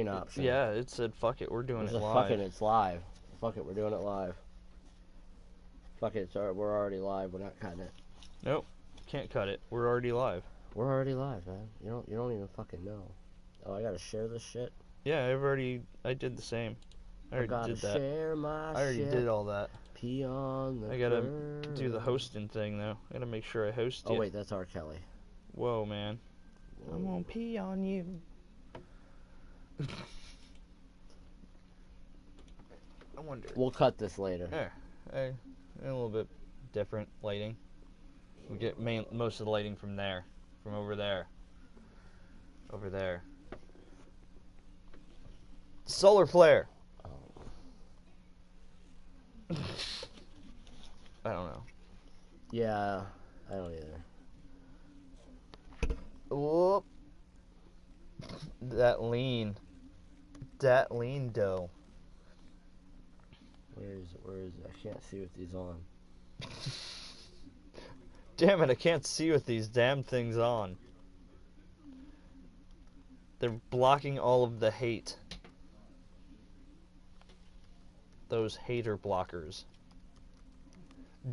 option. Yeah, it said fuck it, we're doing it live. Fucking, it's live. Fuck it, we're doing it live. Fuck it, we're already live. We're not cutting it. Nope, can't cut it. We're already live. We're already live, man. You don't even fucking know. Oh, I gotta share this shit. Yeah, I did the same. I already did that. Share my I already did all that. Pee on the I gotta do the hosting thing though. I gotta make sure I host it. Oh wait, that's R. Kelly. Whoa, man. Whoa. I'm gonna pee on you. I wonder. We'll cut this later. Yeah, a little bit different lighting. We get most of the lighting from there, from over there. Over there. Solar flare. I don't know. Yeah, I don't either. Whoop. That lean dough. Where is it? I can't see with these on. Damn it, I can't see with these damn things on. They're blocking all of the hate. Those hater blockers.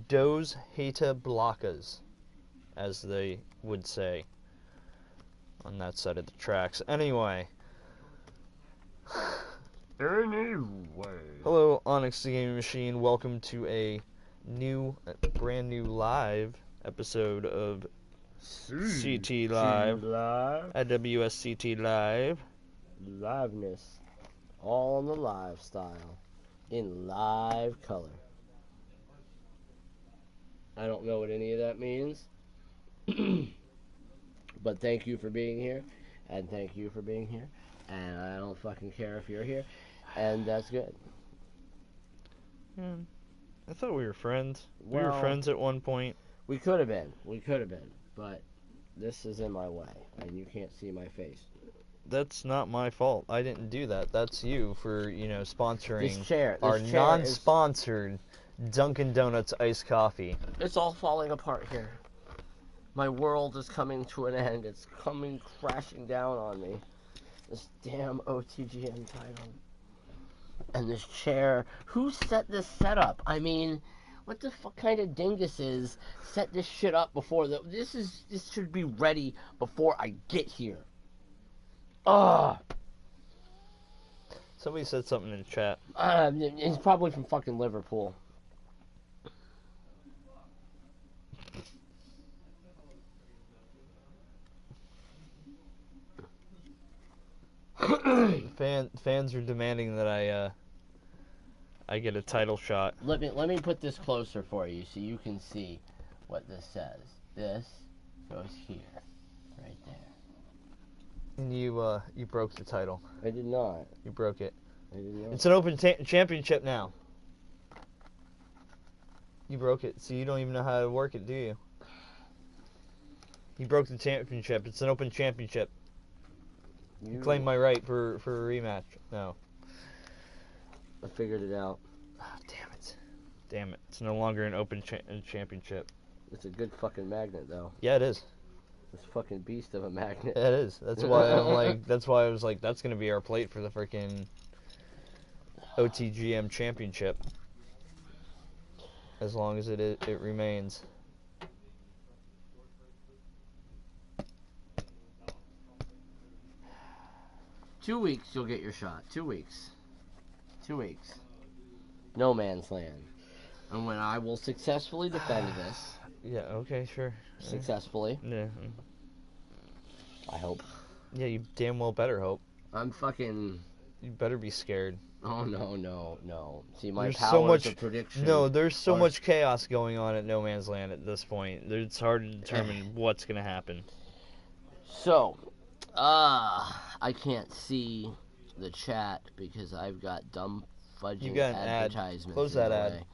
Those hater blockers, as they would say on that side of the tracks. Anyway. Hello, Onyx the Gaming Machine. Welcome to a brand new live episode of CT Live. IWS CT Live. Liveness. All in the live style. In live color. I don't know what any of that means. But thank you for being here. And thank you for being here. And I don't fucking care if you're here. And that's good. Yeah. I thought we were friends. Well, we were friends at one point. We could have been. But this is in my way. And you can't see my face. That's not my fault. I didn't do that. That's you for, sponsoring our non-sponsored Dunkin' Donuts iced coffee. It's all falling apart here. My world is coming to an end. It's coming crashing down on me. This damn OTGM title. And this chair. Who set this setup? I mean, what the fuck kind of dinguses set this shit up before this should be ready before I get here. Ugh. Somebody said something in the chat. It's probably from fucking Liverpool. Fans are demanding that I get a title shot. Let me put this closer for you so you can see what this says. This goes here, right there. And you broke the title. I did not. You broke it. I did not. It's an open championship now. You broke it, so you don't even know how to work it, do you? You broke the championship. It's an open championship. You claim my right for a rematch. No. I figured it out. Oh, damn it. It's no longer an open championship. It's a good fucking magnet, though. Yeah, it is. This fucking beast of a magnet. Yeah, it is. That's why I'm like. That's why I was like, that's gonna be our plate for the freaking OTGM championship. As long as it remains. Two weeks, you'll get your shot. 2 weeks. 2 weeks. No man's land. And when I will successfully defend this. Yeah, okay, sure. Successfully. Yeah. I hope. Yeah, you damn well better hope. I'm fucking... You better be scared. Oh, no. See, my there's powers of prediction... No, there's so much chaos going on at No Man's Land at this point. It's hard to determine what's going to happen. So, I can't see the chat because I've got dumb fudging advertisements. Ad. Close that ad.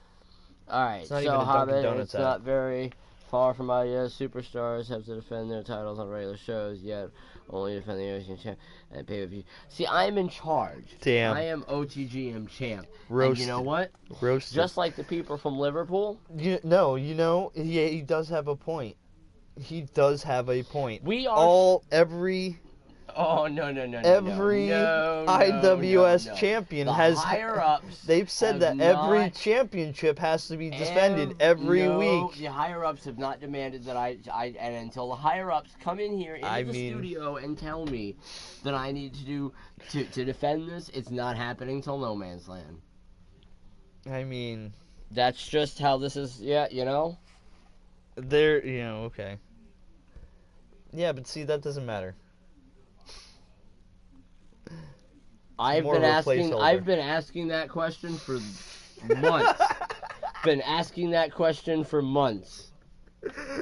Alright, so Hobbit, it's not very far from IWS superstars have to defend their titles on regular shows, yet only defend the Ocean champ and pay-per-view. See, I'm in charge. Damn. I am OTGM champ. Roasted. And you know what? Roasted. Just like the people from Liverpool. He does have a point. He does have a point. We are... Oh, no. Every IWS champion has. Higher-ups. They've said that every championship has to be defended every week. The higher-ups have not demanded that and until the higher-ups come in here into the studio and tell me that I need to defend this, it's not happening till No Man's Land. I mean, that's just how this is. Yeah, okay. Yeah, but see, that doesn't matter. I've been asking that question for months. Been asking that question for months.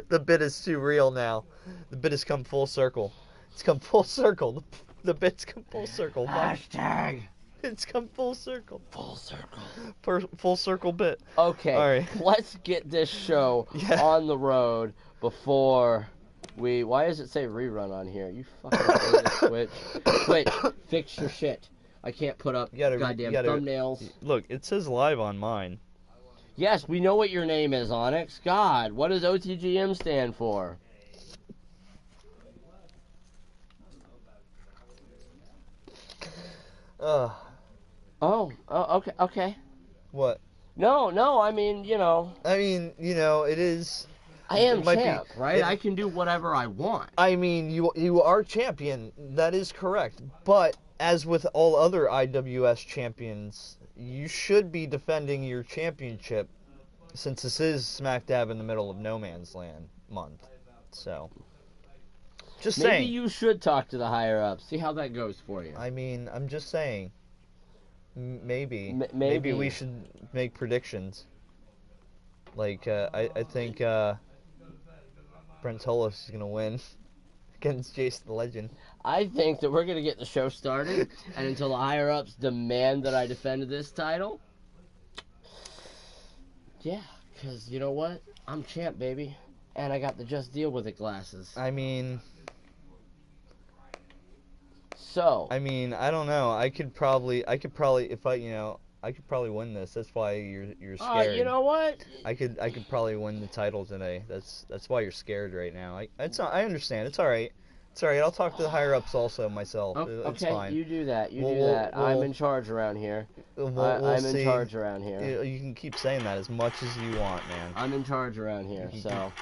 The bit is too real now. The bit has come full circle. It's come full circle. The bit's come full circle. Hashtag. It's come full circle. Full circle. Full circle bit. Okay. All right. Let's get this show on the road before we. Why does it say rerun on here? You fucking Twitch. Twitch, fix your shit. I can't put up goddamn thumbnails. Look, it says live on mine. Yes, we know what your name is, Onyx. God, what does OTGM stand for? Okay. What? No, I mean, it is. I am champ, right? I can do whatever I want. I mean, you are champion. That is correct. But as with all other IWS champions, you should be defending your championship since this is smack dab in the middle of No Man's Land month. So, just saying. Maybe you should talk to the higher ups. See how that goes for you. I mean, I'm just saying. Maybe we should make predictions. Like, I think Brent Tolos is going to win against Jace the Legend. I think that we're going to get the show started, and until the higher-ups demand that I defend this title, yeah, because you know what? I'm champ, baby, and I got the Just Deal With It glasses. I mean... So... I mean, I don't know. I could probably, if I could probably win this. That's why you're scared. You know what? I could probably win the title today. That's why you're scared right now. I understand. It's all right. It's all right. I'll talk to the higher ups also myself. It's okay, fine. You do that. I'm in charge around here. I'm in charge around here. You can keep saying that as much as you want, man. I'm in charge around here. So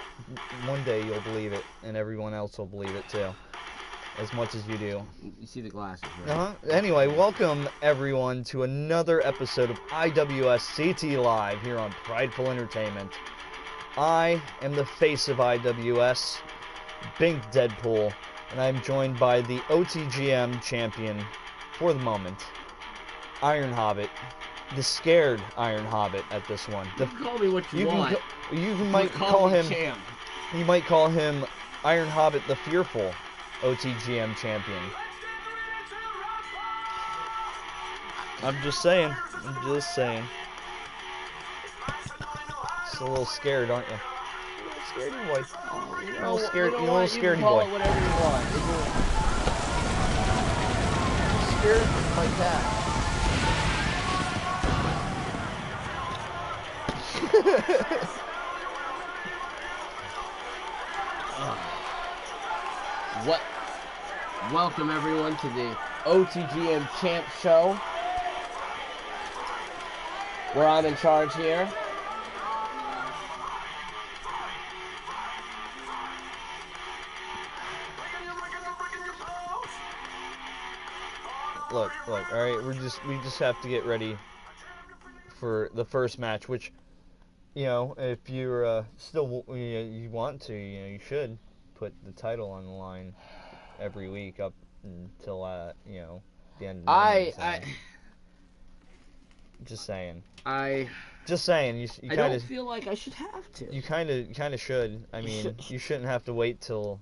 one day you'll believe it, and everyone else will believe it too. As much as you do. You see the glasses, right? Anyway, welcome everyone to another episode of IWS CT Live here on Prideful Entertainment. I am the face of IWS, Bink Deadpool, and I'm joined by the OTGM champion for the moment, Iron Hobbit, the scared Iron Hobbit at this one. You can call me what you want. You might call him champ. You might call him Iron Hobbit the Fearful. OTGM champion. I'm just saying. Just a little scared, aren't you? A little scaredy boy. You're a little scared. You're a little scaredy boy. Call it whatever you want. Scared like that. What? Welcome everyone to the OTGM Champ Show, where I'm in charge here. Look, all right, we just have to get ready for the first match, which, if you're still you want to, you should put the title on the line every week up until the end of the night. Just saying. I don't feel like I should have to. You kind of should. I mean, you shouldn't have to wait till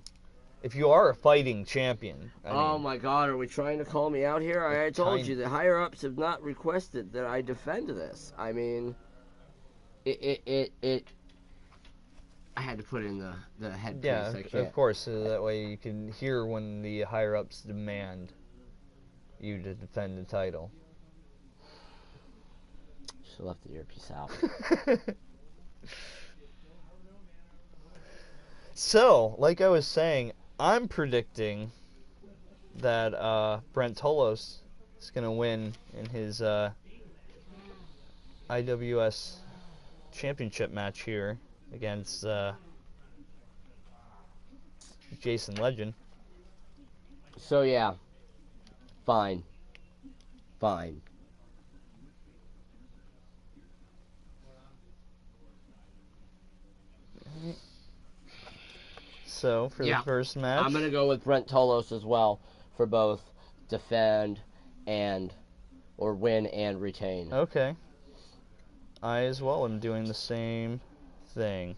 if you are a fighting champion. Oh my God, are we trying to call me out here? I told you the higher ups have not requested that I defend this. I mean, I had to put in the headpiece. Yeah, of course, so that way you can hear when the higher-ups demand you to defend the title. Should have left the earpiece out. So, like I was saying, I'm predicting that Brent Tolos is going to win in his IWS championship match here against Jason Legend. So yeah, fine. So for the first match, I'm gonna go with Brent Tolos as well for both defend or win and retain. Okay. I as well am doing the same thing.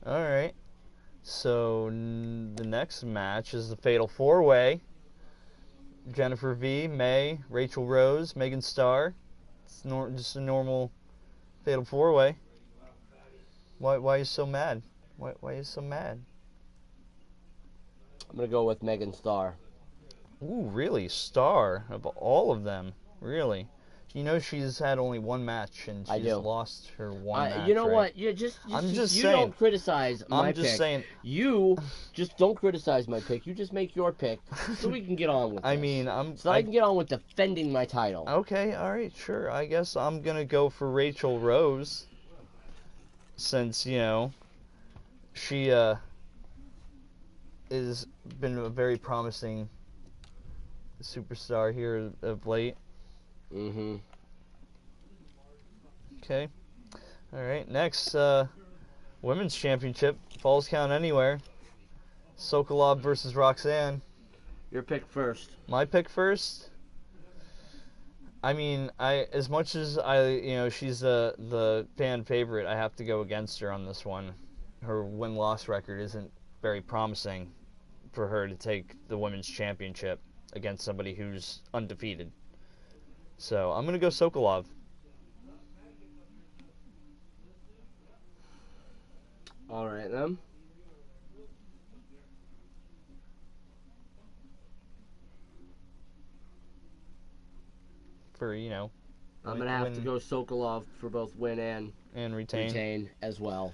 Alright. So the next match is the Fatal 4-Way. Jennifer V, May, Rachel Rose, Megan Starr. It's just a normal Fatal 4-Way. Why are you so mad? Why are you so mad? I'm gonna go with Megan Starr. Ooh, really? Starr of all of them? Really? You know she's had only one match and she's lost her one match. You know right? what? You I'm just you saying. Don't criticize my pick. I'm just saying. You just don't criticize my pick. You just make your pick so we can get on with it. I mean, I can get on with defending my title. Okay, all right, sure. I guess I'm gonna go for Rachel Rose, since she has been a very promising superstar here of late. Mm-hmm. Okay. All right. Next, women's championship, Falls Count Anywhere. Sokolov versus Roxanne. Your pick first. My pick first. I mean, as much as she's the fan favorite, I have to go against her on this one. Her win-loss record isn't very promising for her to take the women's championship against somebody who's undefeated. So I'm gonna go Sokolov. All right then. For I'm gonna have to go Sokolov for both win and retain as well.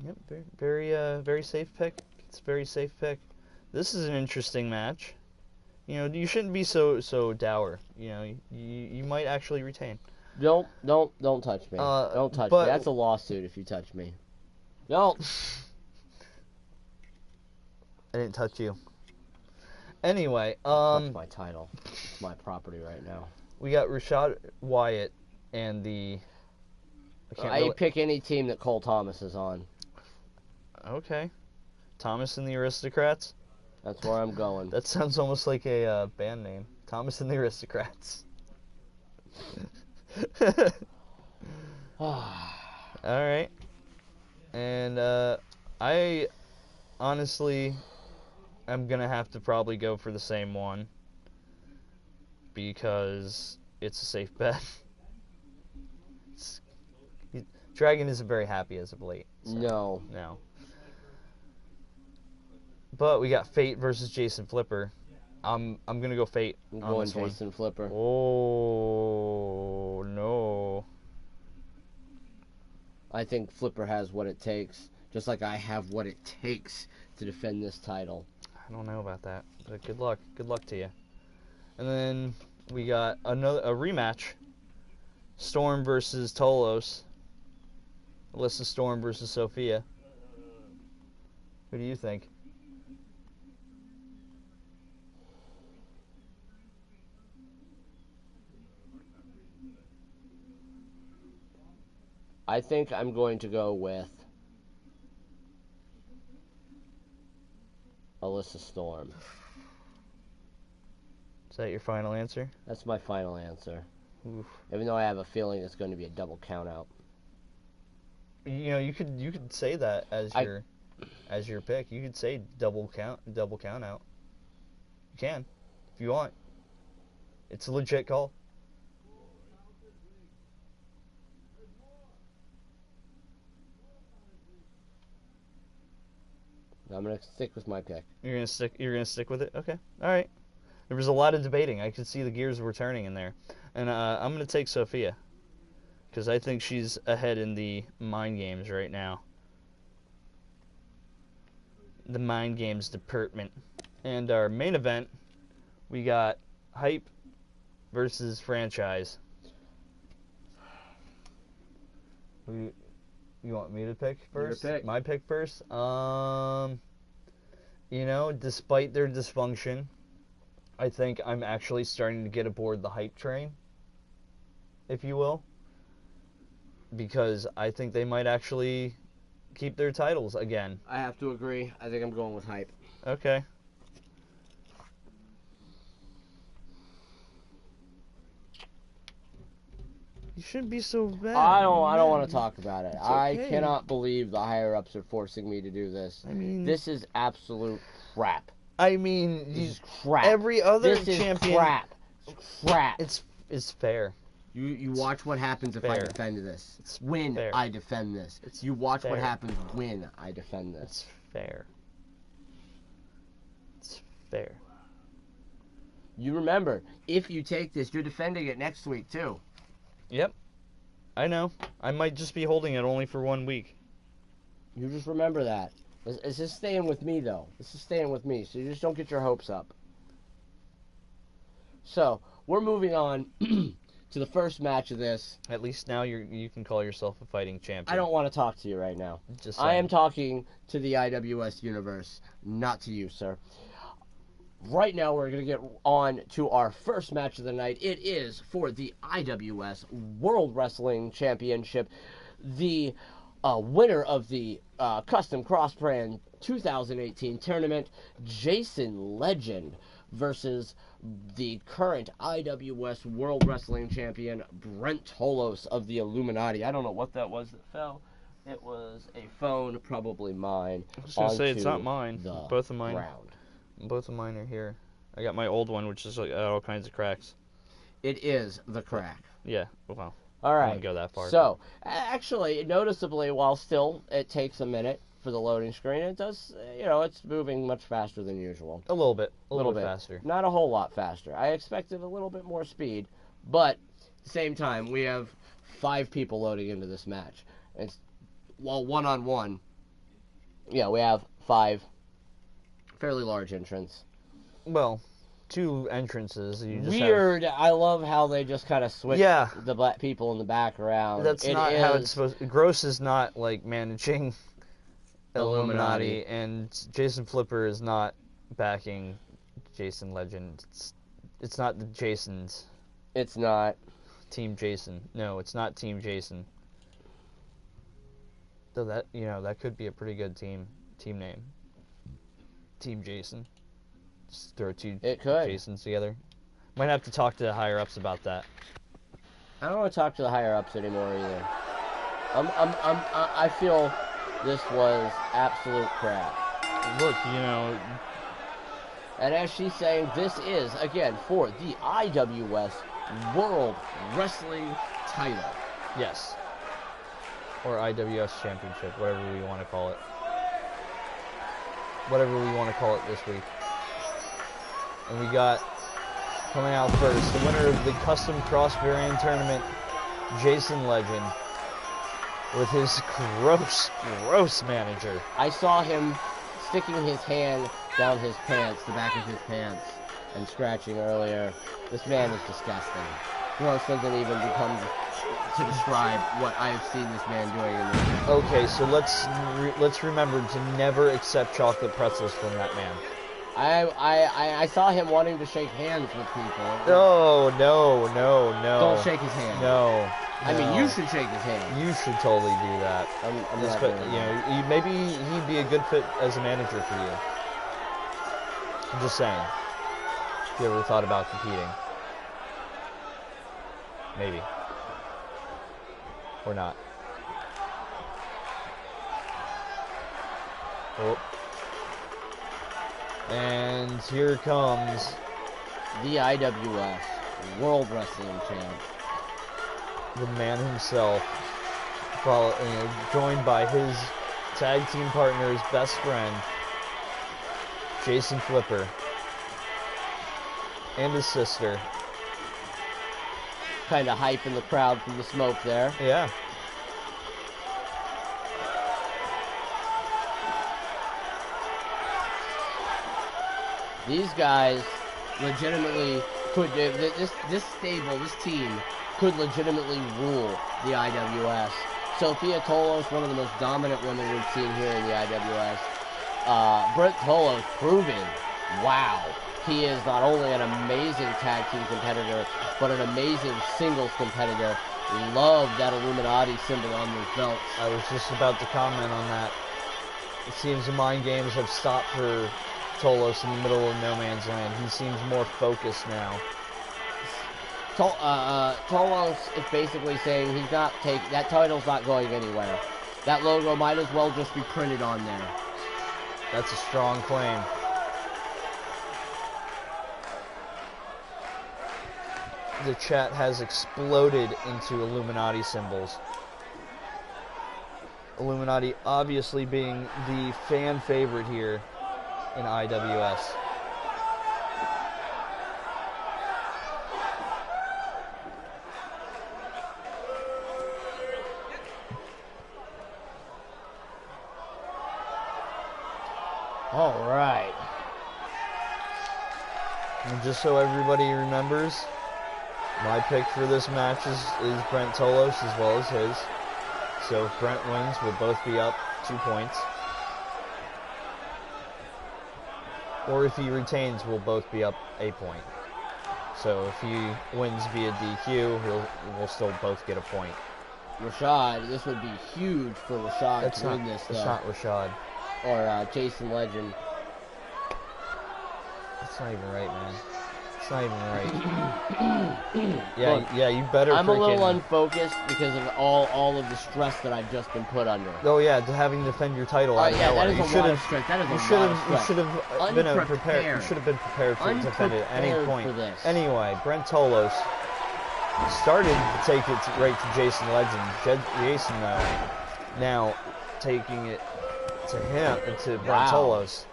Yep, very safe pick. It's a very safe pick. This is an interesting match. You shouldn't be so dour. You might actually retain. Don't touch me. Don't touch me. That's a lawsuit if you touch me. Don't. I didn't touch you. Anyway, That's my title. It's my property right now. We got Rashad Wyatt and the. I pick any team that Cole Thomas is on. Okay, Thomas and the Aristocrats. That's where I'm going. That sounds almost like a band name. Thomas and the Aristocrats. Alright. And I honestly am going to have to probably go for the same one. Because it's a safe bet. Dragon isn't very happy as of late. So, no. But we got Fate versus Jason Flipper. I'm gonna go Fate. I'm going Jason Flipper. Oh no! I think Flipper has what it takes, just like I have what it takes to defend this title. I don't know about that, but good luck. Good luck to you. And then we got a rematch. Storm versus Tolos. Alyssa Storm versus Sophia. Who do you think? I think I'm going to go with Alyssa Storm. Is that your final answer? That's my final answer. Oof. Even though I have a feeling it's going to be a double count out. You could say that as your pick. You could say double count out. You can, if you want. It's a legit call. I'm gonna stick with my pick. You're gonna stick with it? Okay. Alright. There was a lot of debating. I could see the gears were turning in there. And I'm gonna take Sophia. because I think she's ahead in the mind games right now. The mind games department. And our main event, we got Hype versus Franchise. You want me to pick first? Your pick. My pick first? You know, despite their dysfunction, I think I'm actually starting to get aboard the Hype train, if you will. Because I think they might actually keep their titles again. I have to agree. I think I'm going with Hype. Okay. You shouldn't be so bad. I don't want to talk about it. It's I okay. cannot believe the higher ups are forcing me to do this. I mean, This is absolute crap. I mean, This is crap. every other This champion. is crap. It's crap. It's fair. You watch what happens if I fair. defend this. It's Win, fair. I defend this. It's You watch fair. what happens when I defend this. It's fair. It's fair. You remember, if you take this, you're defending it next week too. Yep. I know. I might just be holding it only for 1 week. You just remember that. It's just staying with me, though. This is staying with me, so you just don't get your hopes up. So, we're moving on to the first match of this. At least now you can call yourself a fighting champion. I don't want to talk to you right now. Just I saying. am talking to the IWS universe, not to you, sir. Right now, we're going to get on to our first match of the night. It is for the IWS World Wrestling Championship. The winner of the Custom Cross Brand 2018 tournament, Jason Legend, versus the current IWS World Wrestling Champion, Brent Tolos of the Illuminati. I don't know what that was that fell. It was a phone, probably mine. I was going to say it's onto not mine. the Both of mine. ground. Both of mine are here. I got my old one, which is like all kinds of cracks. It is the crack. Yeah. Well, All I right. wouldn't go that far. So, actually, noticeably, while still it takes a minute for the loading screen, it does, it's moving much faster than usual. A little bit. A little bit bit faster. Not a whole lot faster. I expected a little bit more speed, but at the same time, we have 5 people loading into this match. It's, well, one-on-one, we have 5 fairly large entrants. Well, 2 entrances. You just Weird. I love how they just kind of switch the black people in the background. That's not how it's supposed to. Gross is not, like, managing Illuminati, and Jason Flipper is not backing Jason Legend. It's not the Jasons. It's not. Team Jason. No, it's not Team Jason. Though that, that could be a pretty good team name. Team Jason. Just throw 2 Jasons together. Might have to talk to the higher ups about that. I don't want to talk to the higher ups anymore either. I feel this was absolute crap. Look, And as she's saying, this is again for the IWS World Wrestling title. Yes. Or IWS Championship, whatever we want to call it. Whatever we want to call it this week. And we got, coming out first, the winner of the Custom Cross Variant Tournament, Jason Legend, with his gross manager. I saw him sticking his hand down his pants, the back of his pants, and scratching earlier. This man is disgusting. Gross doesn't even become to describe what I have seen this man doing in this match. Okay, so let's remember to never accept chocolate pretzels from that man. I saw him wanting to shake hands with people. No. Don't shake his hand. No. I mean, you should shake his hand. You should totally do that. I'm not doing that. Maybe he'd be a good fit as a manager for you. I'm just saying. If you ever thought about competing. Maybe. Or not. Oh. And here comes the IWS World Wrestling Champ. The man himself, joined by his tag team partner's best friend, Jason Flipper, and his sister, kind of hyping the crowd from the smoke there. Yeah. These guys legitimately could, this stable, this team could legitimately rule the IWS. Sophia Tolos, one of the most dominant women we've seen here in the IWS. Brent Tolos proving, wow, he is not only an amazing tag team competitor, but an amazing singles competitor. Love that Illuminati symbol on those belts. I was just about to comment on that. It seems the mind games have stopped for Tolos in the middle of no man's land. He seems more focused now. Tolos is basically saying he's not that title's not going anywhere. That logo might as well just be printed on there. That's a strong claim. The chat has exploded into Illuminati symbols. Illuminati obviously being the fan favorite here in IWS. All right. And just so everybody remembers, my pick for this match is Brent Tolos as well as his. So if Brent wins, we'll both be up 2 points. Or if he retains, we'll both be up a point. So if he wins via DQ, we'll still both get a point. Rashad, this would be huge for Rashad to win this, though. It's not Rashad. Or Jason Legend. That's not even right, man. It's not even right. Yeah, you better. I'm a little unfocused because of all of the stress that I've just been put under. Oh yeah, having to defend your title. Yeah, that is a lot of stress. That is a lot of stress. You should have been prepared. You should have been prepared to defend it at any point. Anyway, Brent Tolos started to take it right to Jason Legend. Jason now taking it to him, to Brent Tolos.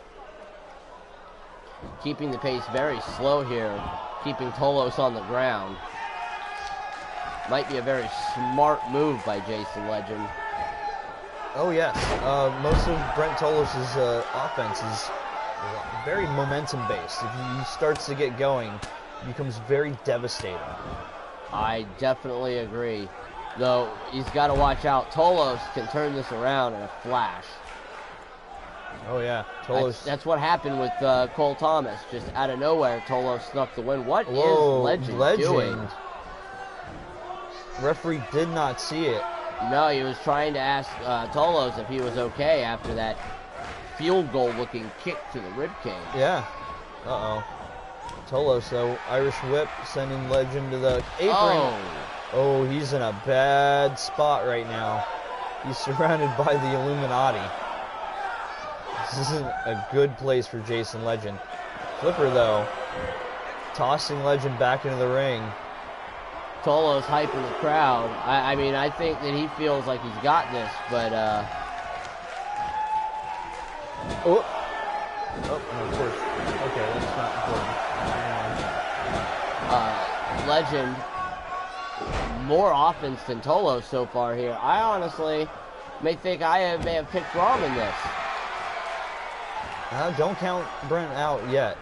Keeping the pace very slow here, keeping Tolos on the ground. Might be a very smart move by Jason Legend. Oh yes, most of Brent Tolos' offense is very momentum based. If he starts to get going, it becomes very devastating. I definitely agree. Though, he's got to watch out. Tolos can turn this around in a flash. Oh yeah, Tolos. That's what happened with Cole Thomas. Just out of nowhere, Tolos snuck the win. What is Legend doing? Referee did not see it. No, he was trying to ask Tolos if he was okay after that field goal-looking kick to the ribcage. Yeah. Uh-oh. Tolos, though, Irish whip, sending Legend to the apron. Oh, he's in a bad spot right now. He's surrounded by the Illuminati. This isn't a good place for Jason Legend. Flipper, though, tossing Legend back into the ring. Tolos hyping the crowd. I mean, I think that he feels like he's got this, but Oh, no, of course. Okay, that's not important. Legend, more offense than Tolos so far here. I honestly may think I may have picked wrong in this. Don't count Brent out yet.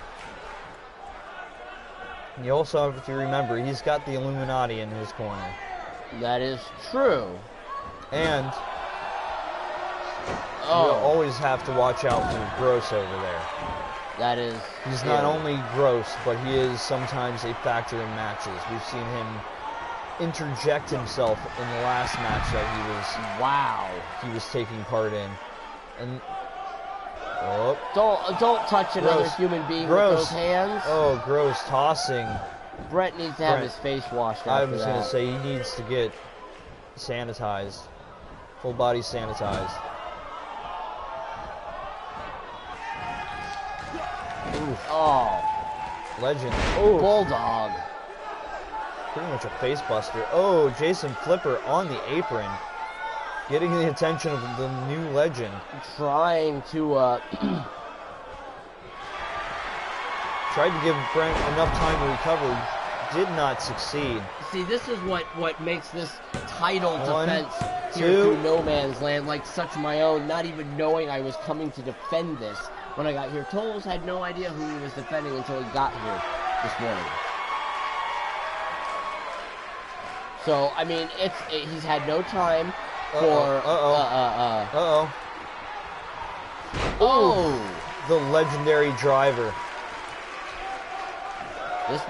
You also have to remember, he's got the Illuminati in his corner. That is true. And you always have to watch out for Gross over there. That is... He's not only gross, but he is sometimes a factor in matches. We've seen him interject himself in the last match that he was taking part in. And don't touch another human being with those hands. Oh, Gross tossing. Brent needs to have his face washed after that. I was going to say he needs to get sanitized. Full body sanitized. Oof. Oh. Legend. Oh. Bulldog. Pretty much a face buster. Oh, Jason Flipper on the apron. Getting the attention of the new Legend. Trying to, tried to give Brent enough time to recover. Did not succeed. see, this is what makes this title One, defense here two. through no man's land like such my own, not even knowing I was coming to defend this when I got here. Tolos had no idea who he was defending until he got here this morning. So, I mean, he's had no time for... Oh! The legendary driver. This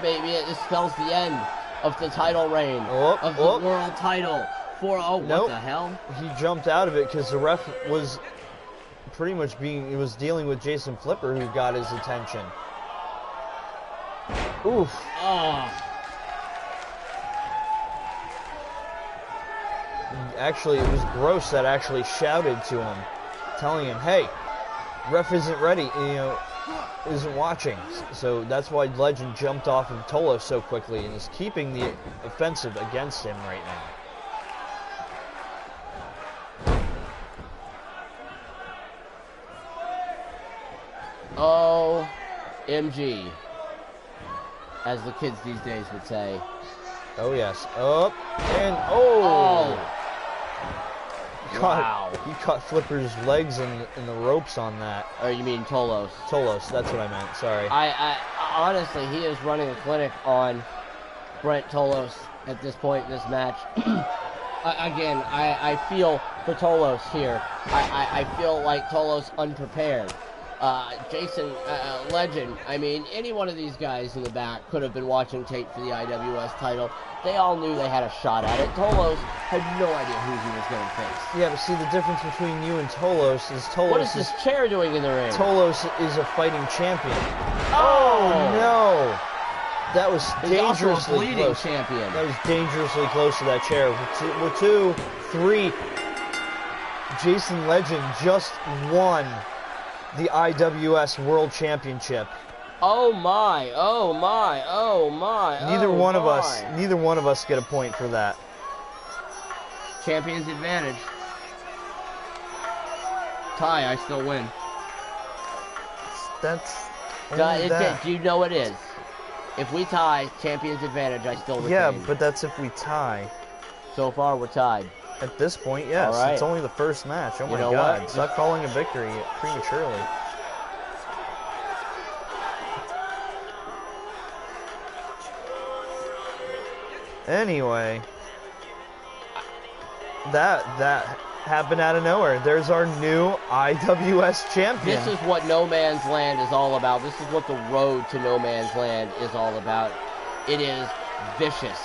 spells the end of the title reign, of the world title. What the hell? He jumped out of it because the ref was pretty much dealing with Jason Flipper, who got his attention. Oof. Actually, it was Gross that actually shouted to him, telling him, hey, ref isn't ready, isn't watching. So that's why Legend jumped off of Tolos so quickly and is keeping the offensive against him right now. OMG, as the kids these days would say. Oh, yes. Up and oh! Wow. He caught Flipper's legs in the ropes on that. Oh, you mean Tolos? Tolos, that's what I meant. Sorry. I honestly, he is running a clinic on Brent Tolos at this point in this match. Again, I feel for Tolos here. I feel like Tolos unprepared. Jason, Legend, I mean, any one of these guys in the back could have been watching tape for the IWS title. They all knew they had a shot at it. Tolos had no idea who he was going to face. Yeah, but see, the difference between you and Tolos is Tolos... What is this chair doing in the ring? Tolos is a fighting champion. Oh, no! That was He's also a dangerously bleeding close. champion. That was dangerously close to that chair. With 2, 3, Jason Legend just won the IWS World Championship. Oh my, oh my, oh my. Neither one of us get a point for that. Champion's advantage. Tie, I still win. Do you know it is? If we tie, champion's advantage, I still retain. Yeah, but that's if we tie. So far, we're tied. At this point, yes. All right. It's only the first match. Oh my know God. what? Stop calling a victory prematurely. Anyway, that happened out of nowhere. There's our new IWS champion. This is what No Man's Land is all about. This is what the road to No Man's Land is all about. It is vicious.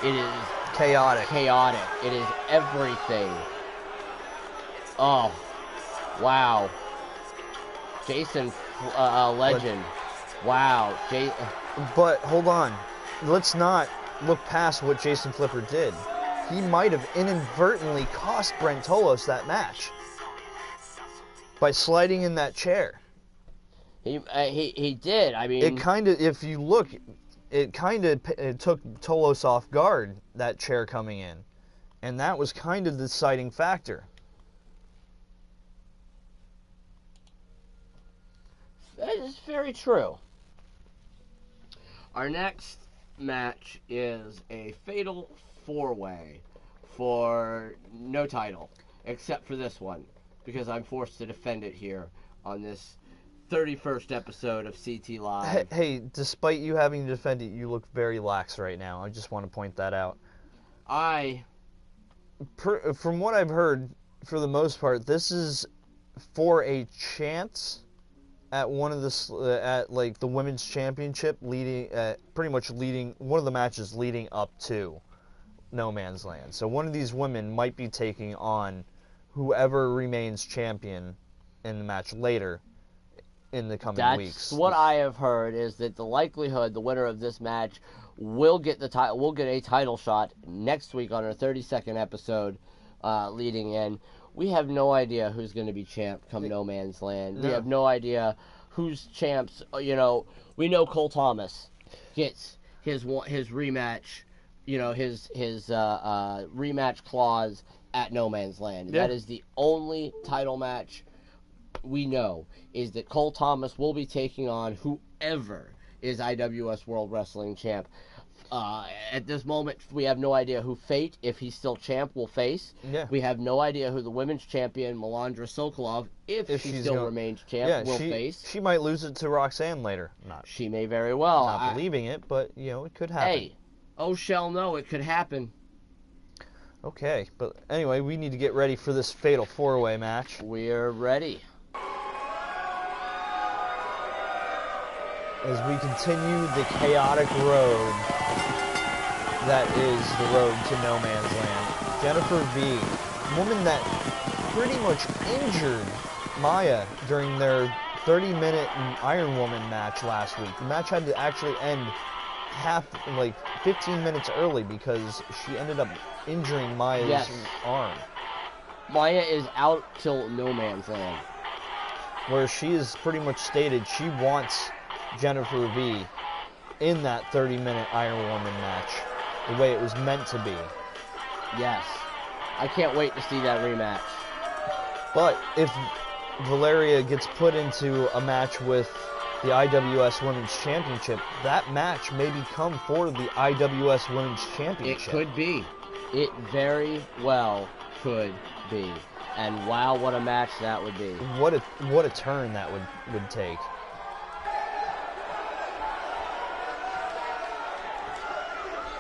It is chaotic. It is everything. Oh, wow. Jason Legend. Wow. But hold on. Let's not look past what Jason Flipper did. He might have inadvertently cost Brent Tolos that match by sliding in that chair. He did. I mean, it kind of, if you look, it took Tolos off guard, that chair coming in, and that was kind of the deciding factor. That is very true. Our next match is a fatal 4-way for no title, except for this one, because I'm forced to defend it here on this 31st episode of CT Live. Hey, despite you having to defend it, you look very lax right now. I just want to point that out. From what I've heard, for the most part, this is for a chance at one of the the women's championship, pretty much leading one of the matches leading up to No Man's Land. So one of these women might be taking on whoever remains champion in the match later in the coming weeks. What I have heard is that the likelihood the winner of this match will get the title, will get a title shot next week on our 32nd episode leading in. We have no idea who's going to be champ come No Man's Land. We have no idea who's champs. We know Cole Thomas gets his rematch, his rematch clause at No Man's Land. Yeah. That is the only title match we know, is that Cole Thomas will be taking on whoever is IWS World Wrestling Champ. At this moment, we have no idea who Fate, if he's still champ, will face. Yeah. We have no idea who the women's champion, Melandra Sokolov, if she still remains champ, will face. She might lose it to Roxanne later. She may very well. Not believing it, but, it could happen. Hey, oh, shall know, it could happen. Okay, but anyway, we need to get ready for this fatal four-way match. We're ready. As we continue the chaotic road that is the road to no man's land. Jennifer V, woman that pretty much injured Maya during their 30-minute Iron Woman match last week. The match had to actually end 15 minutes early because she ended up injuring Maya's arm. Maya is out till no man's land. Where she has pretty much stated she wants Jennifer V in that 30-minute Iron Woman match, the way it was meant to be. Yes. I can't wait to see that rematch. But if Valeria gets put into a match with the IWS Women's Championship, that match may become for the IWS Women's Championship. It could be. It very well could be. And wow, what a match that would be. What a turn that would take.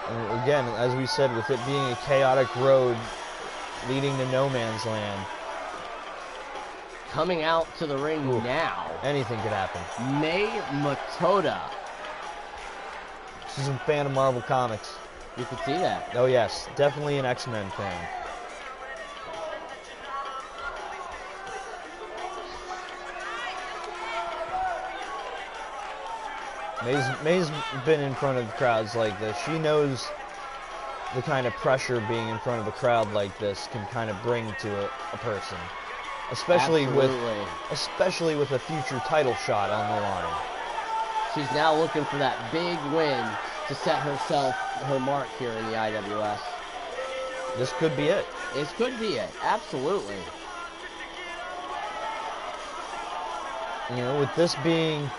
And again, as we said, with it being a chaotic road leading to no man's land. Coming out to the ring now. Anything could happen. May Matoda. She's a fan of Marvel Comics. You can see that. Oh yes, definitely an X-Men fan. May's been in front of crowds like this. She knows the kind of pressure being in front of a crowd like this can kind of bring to a person, especially with a future title shot on the line. She's now looking for that big win to set her mark here in the IWS. This could be it. This could be it. Absolutely. With this being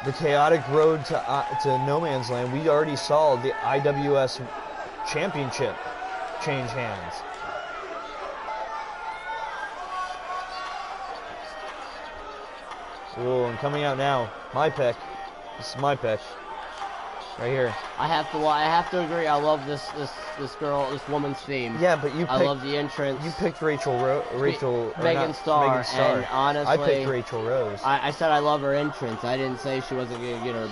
the chaotic road to no man's land, we already saw the IWS Championship change hands. Oh, and coming out now, my pick. This is my pick. Right here. I have to agree. I love this woman's theme. Yeah, but I love the entrance. You picked Megan Starr, and honestly, I picked Rachel Rose. I said I love her entrance. I didn't say she wasn't gonna get her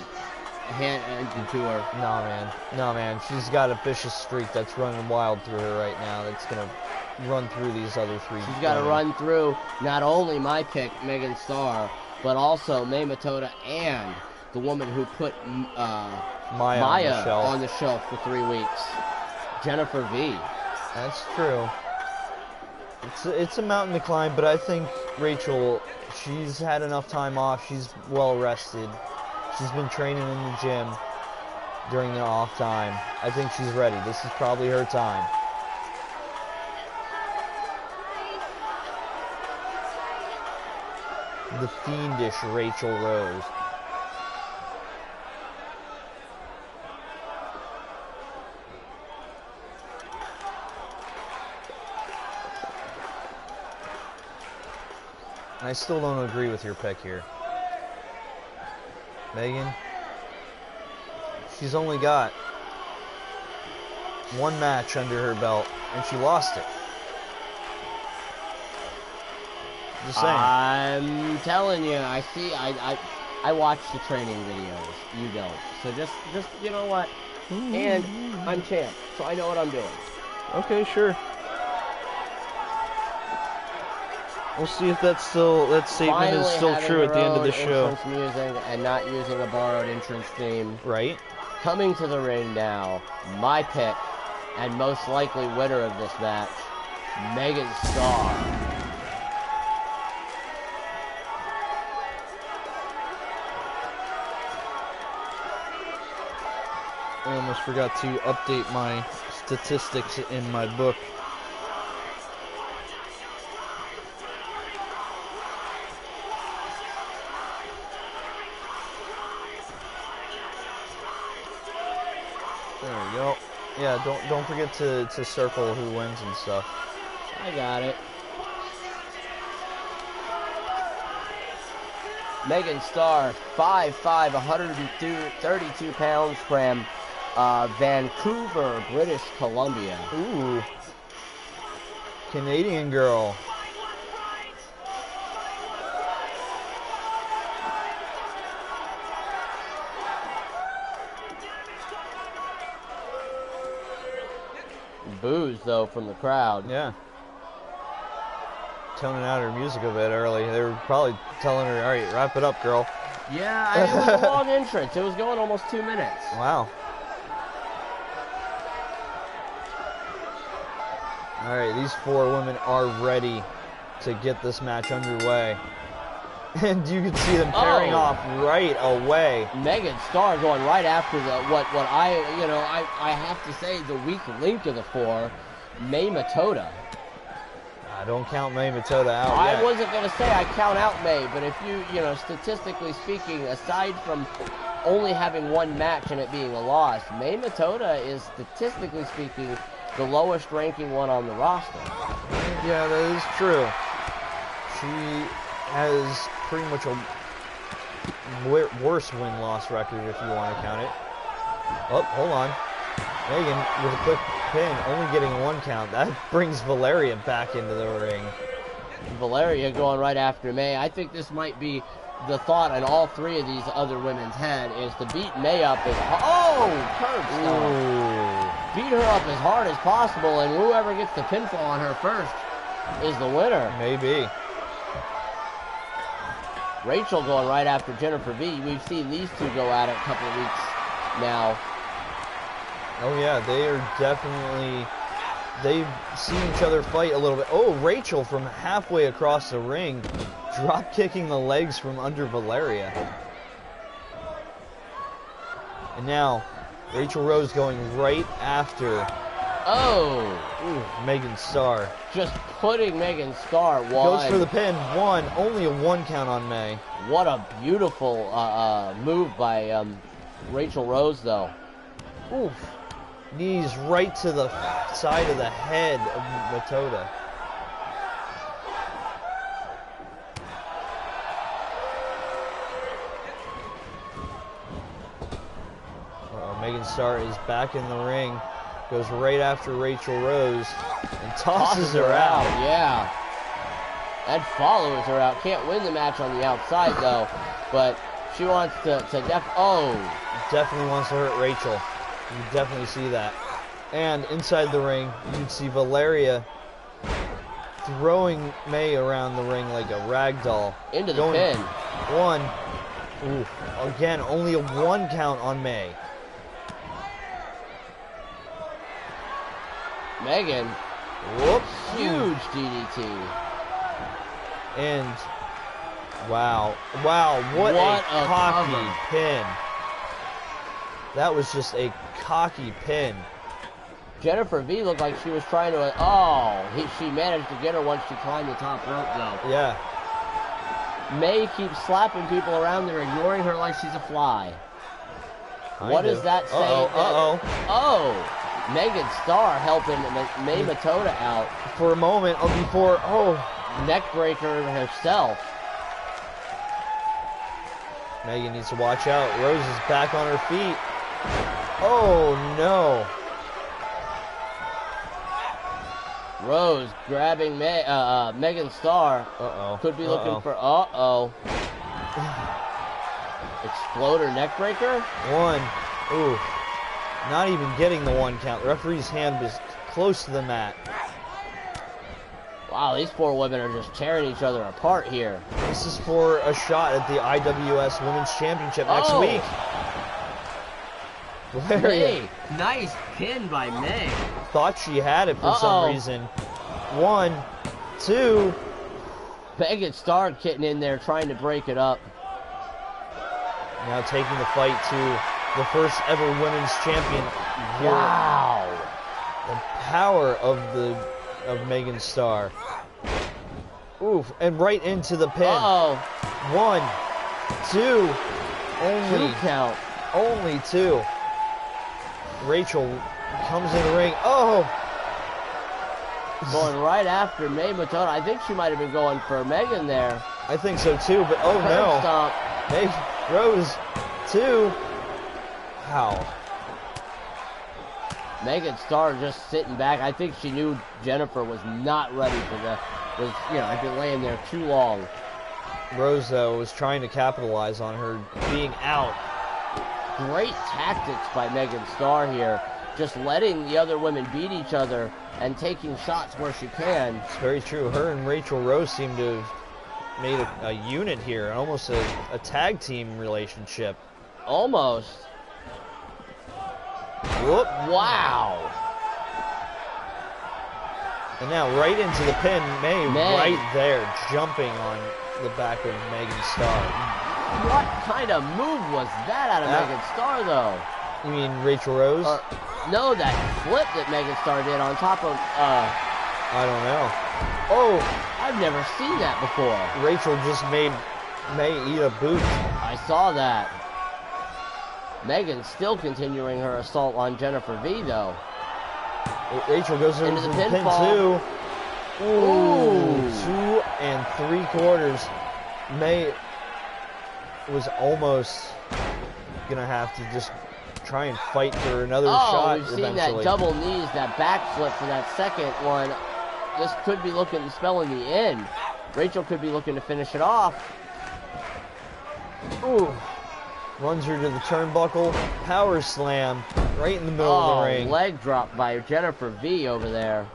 hand to her. No, man. She's got a vicious streak that's running wild through her right now. That's gonna run through these other three. She's got to run through not only my pick, Megan Starr, but also May Matoda and the woman who put Maya on the shelf for 3 weeks, Jennifer V. That's true. It's a mountain to climb, but I think Rachel, she's had enough time off. She's well rested. She's been training in the gym during the off time. I think she's ready. This is probably her time. The fiendish Rachel Rose. I still don't agree with your pick here. Megan, she's only got one match under her belt, and she lost it. Just saying. I'm telling you, I watch the training videos. You don't. So just you know what? And I'm champ, so I know what I'm doing. Okay, sure. We'll see if that statement is still true at the end of the show. Music and not using a borrowed entrance theme. Right. Coming to the ring now, my pick and most likely winner of this match, Megan Starr. I almost forgot to update my statistics in my book. There we go. Yeah, don't forget to circle who wins and stuff. I got it. Megan Starr, 5'5", 132 pounds from Vancouver, British Columbia. Ooh. Canadian girl. Boos, though, from the crowd. Yeah. Toning out her music a bit early. They were probably telling her, all right, wrap it up, girl. Yeah, it was a long entrance. It was going almost 2 minutes. Wow. All right, these four women are ready to get this match underway. And you can see them pairing off right away. Megan Starr going right after what I have to say the weak link of the four, May Matoda. I don't count May Matoda out I yet. wasn't going to say I count out May, but if statistically speaking, aside from only having one match and it being a loss, May Matoda is statistically speaking the lowest ranking one on the roster. Yeah, that is true. She has pretty much a worse win-loss record if you want to count it. Oh, hold on. Megan with a quick pin, only getting one count. That brings Valeria back into the ring. Valeria going right after May. I think this might be the thought in all three of these other women's head is to beat May up as curb stomp. Beat her up as hard as possible, and whoever gets the pinfall on her first is the winner. Maybe. Rachel going right after Jennifer V. We've seen these two go at it a couple of weeks now. Oh yeah, they are definitely, they've seen each other fight a little bit. Oh, Rachel from halfway across the ring, drop kicking the legs from under Valeria. And now, Rachel Rose going right after Megan Starr. Just putting Megan Starr Goes for the pin, only a one count on May. What a beautiful move by Rachel Rose, though. Oof. Knees right to the side of the head of Matoda. Megan Starr is back in the ring. Goes right after Rachel Rose and tosses her out. Yeah. That follows her out. Can't win the match on the outside, though. But she wants to definitely wants to hurt Rachel. You definitely see that. And inside the ring, you'd see Valeria throwing May around the ring like a rag doll. Into the pin. One. Ooh. Again, only a one count on May. Megan. Whoops. Huge DDT. And wow, what a cocky pin. That was just a cocky pin. Jennifer V looked like she was trying to, she managed to get her once she climbed the top rope, though. Yeah. May keeps slapping people around there, ignoring her like she's a fly. What does that say? Megan Starr helping May Matoda out. For a moment before, neckbreaker herself. Megan needs to watch out. Rose is back on her feet. Oh no. Rose grabbing Megan Starr. Could be looking for exploder neckbreaker. One. Ooh. Not even getting the one count. The referee's hand was close to the mat. Wow, these four women are just tearing each other apart here. This is for a shot at the IWS Women's Championship next week. May. Nice pin by May. Thought she had it for some reason. 1, 2. Megan Starr getting in there trying to break it up. Now taking the fight to the first ever women's champion. Wow. The power of Megan Starr. Oof, and right into the pin. 1, 2. Only 2 count. Only 2. Rachel comes in the ring. Oh! Going right after May Matoda. I think she might have been going for Megan there. I think so too, but oh no. Stomp. May Rose, too. Wow. Megan Starr just sitting back. I think she knew Jennifer was not ready for I've been laying there too long. Rose, though, was trying to capitalize on her being out. Great tactics by Megan Starr here. Just letting the other women beat each other and taking shots where she can. It's very true. Her and Rachel Rose seem to have made a unit here, almost a tag team relationship. Almost. Whoop. Wow. And now right into the pin. May right there, jumping on the back of Megan Starr. What kind of move was that out of Megan Starr, though? You mean Rachel Rose? No, that flip that Megan Starr did on top of, I don't know. Oh! I've never seen that before. Rachel just made May eat a boot. I saw that. Megan's still continuing her assault on Jennifer V, though. Rachel goes into the pin, pinfall. too. Ooh! 2 3/4. May was almost gonna have to just try and fight for another shot. We've seen that double knees, that backflip for that second one. This could be spelling the end. Rachel could be looking to finish it off. Ooh. Runs her to the turnbuckle. Power slam right in the middle of the ring. Leg drop by Jennifer V over there.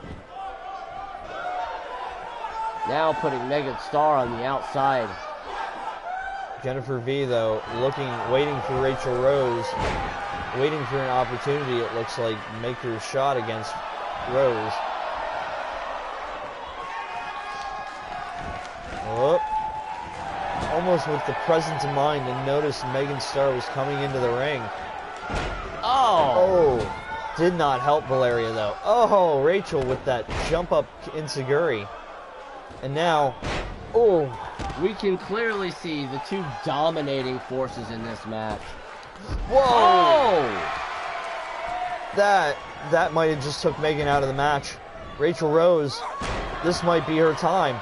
Now putting Megan Starr on the outside. Jennifer V, though, waiting for Rachel Rose. Waiting for an opportunity, it looks like, to make her shot against Rose. Oh. Almost with the presence of mind and noticed Megan Starr was coming into the ring. Oh! Did not help Valeria, though. Oh, Rachel with that jump up enziguri. And now, we can clearly see the two dominating forces in this match. Whoa! That might have just took Megan out of the match. Rachel Rose, this might be her time.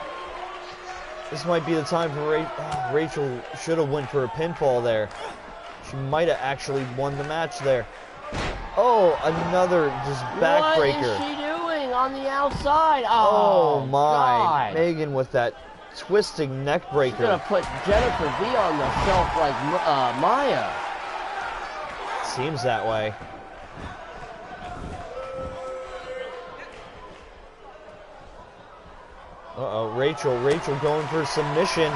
This might be the time for Rachel. Should have went for a pinfall there. She might have actually won the match there. Oh, another just backbreaker. What is she doing on the outside? Oh my! God. Megan with that twisting neck breaker. She's gonna put Jennifer V on the shelf like Maya. Seems that way. Rachel going for a submission.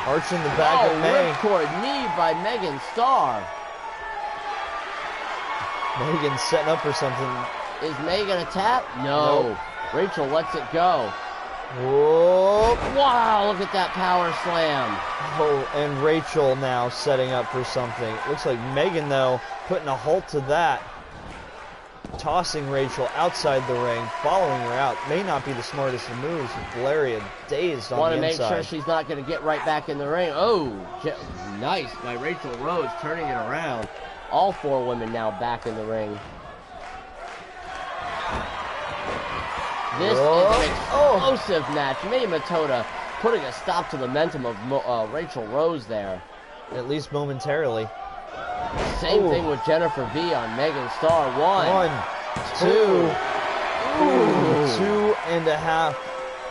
Arching the back of May. Ripcord knee by Megan Starr. Megan setting up for something. Is May gonna tap? No. Nope. Rachel lets it go. Whoa. Wow, look at that power slam. Oh, and Rachel now setting up for something. Looks like Megan, though, putting a halt to that. Tossing Rachel outside the ring, following her out. May not be the smartest of moves. Valeria dazed on the inside. Want to make sure she's not going to get right back in the ring. Oh, nice by Rachel Rose, turning it around. All four women now back in the ring. This is an explosive match. May Matoda putting a stop to the momentum of Rachel Rose there. At least momentarily. Same thing with Jennifer V on Megan Starr. 1, 2. 2.5.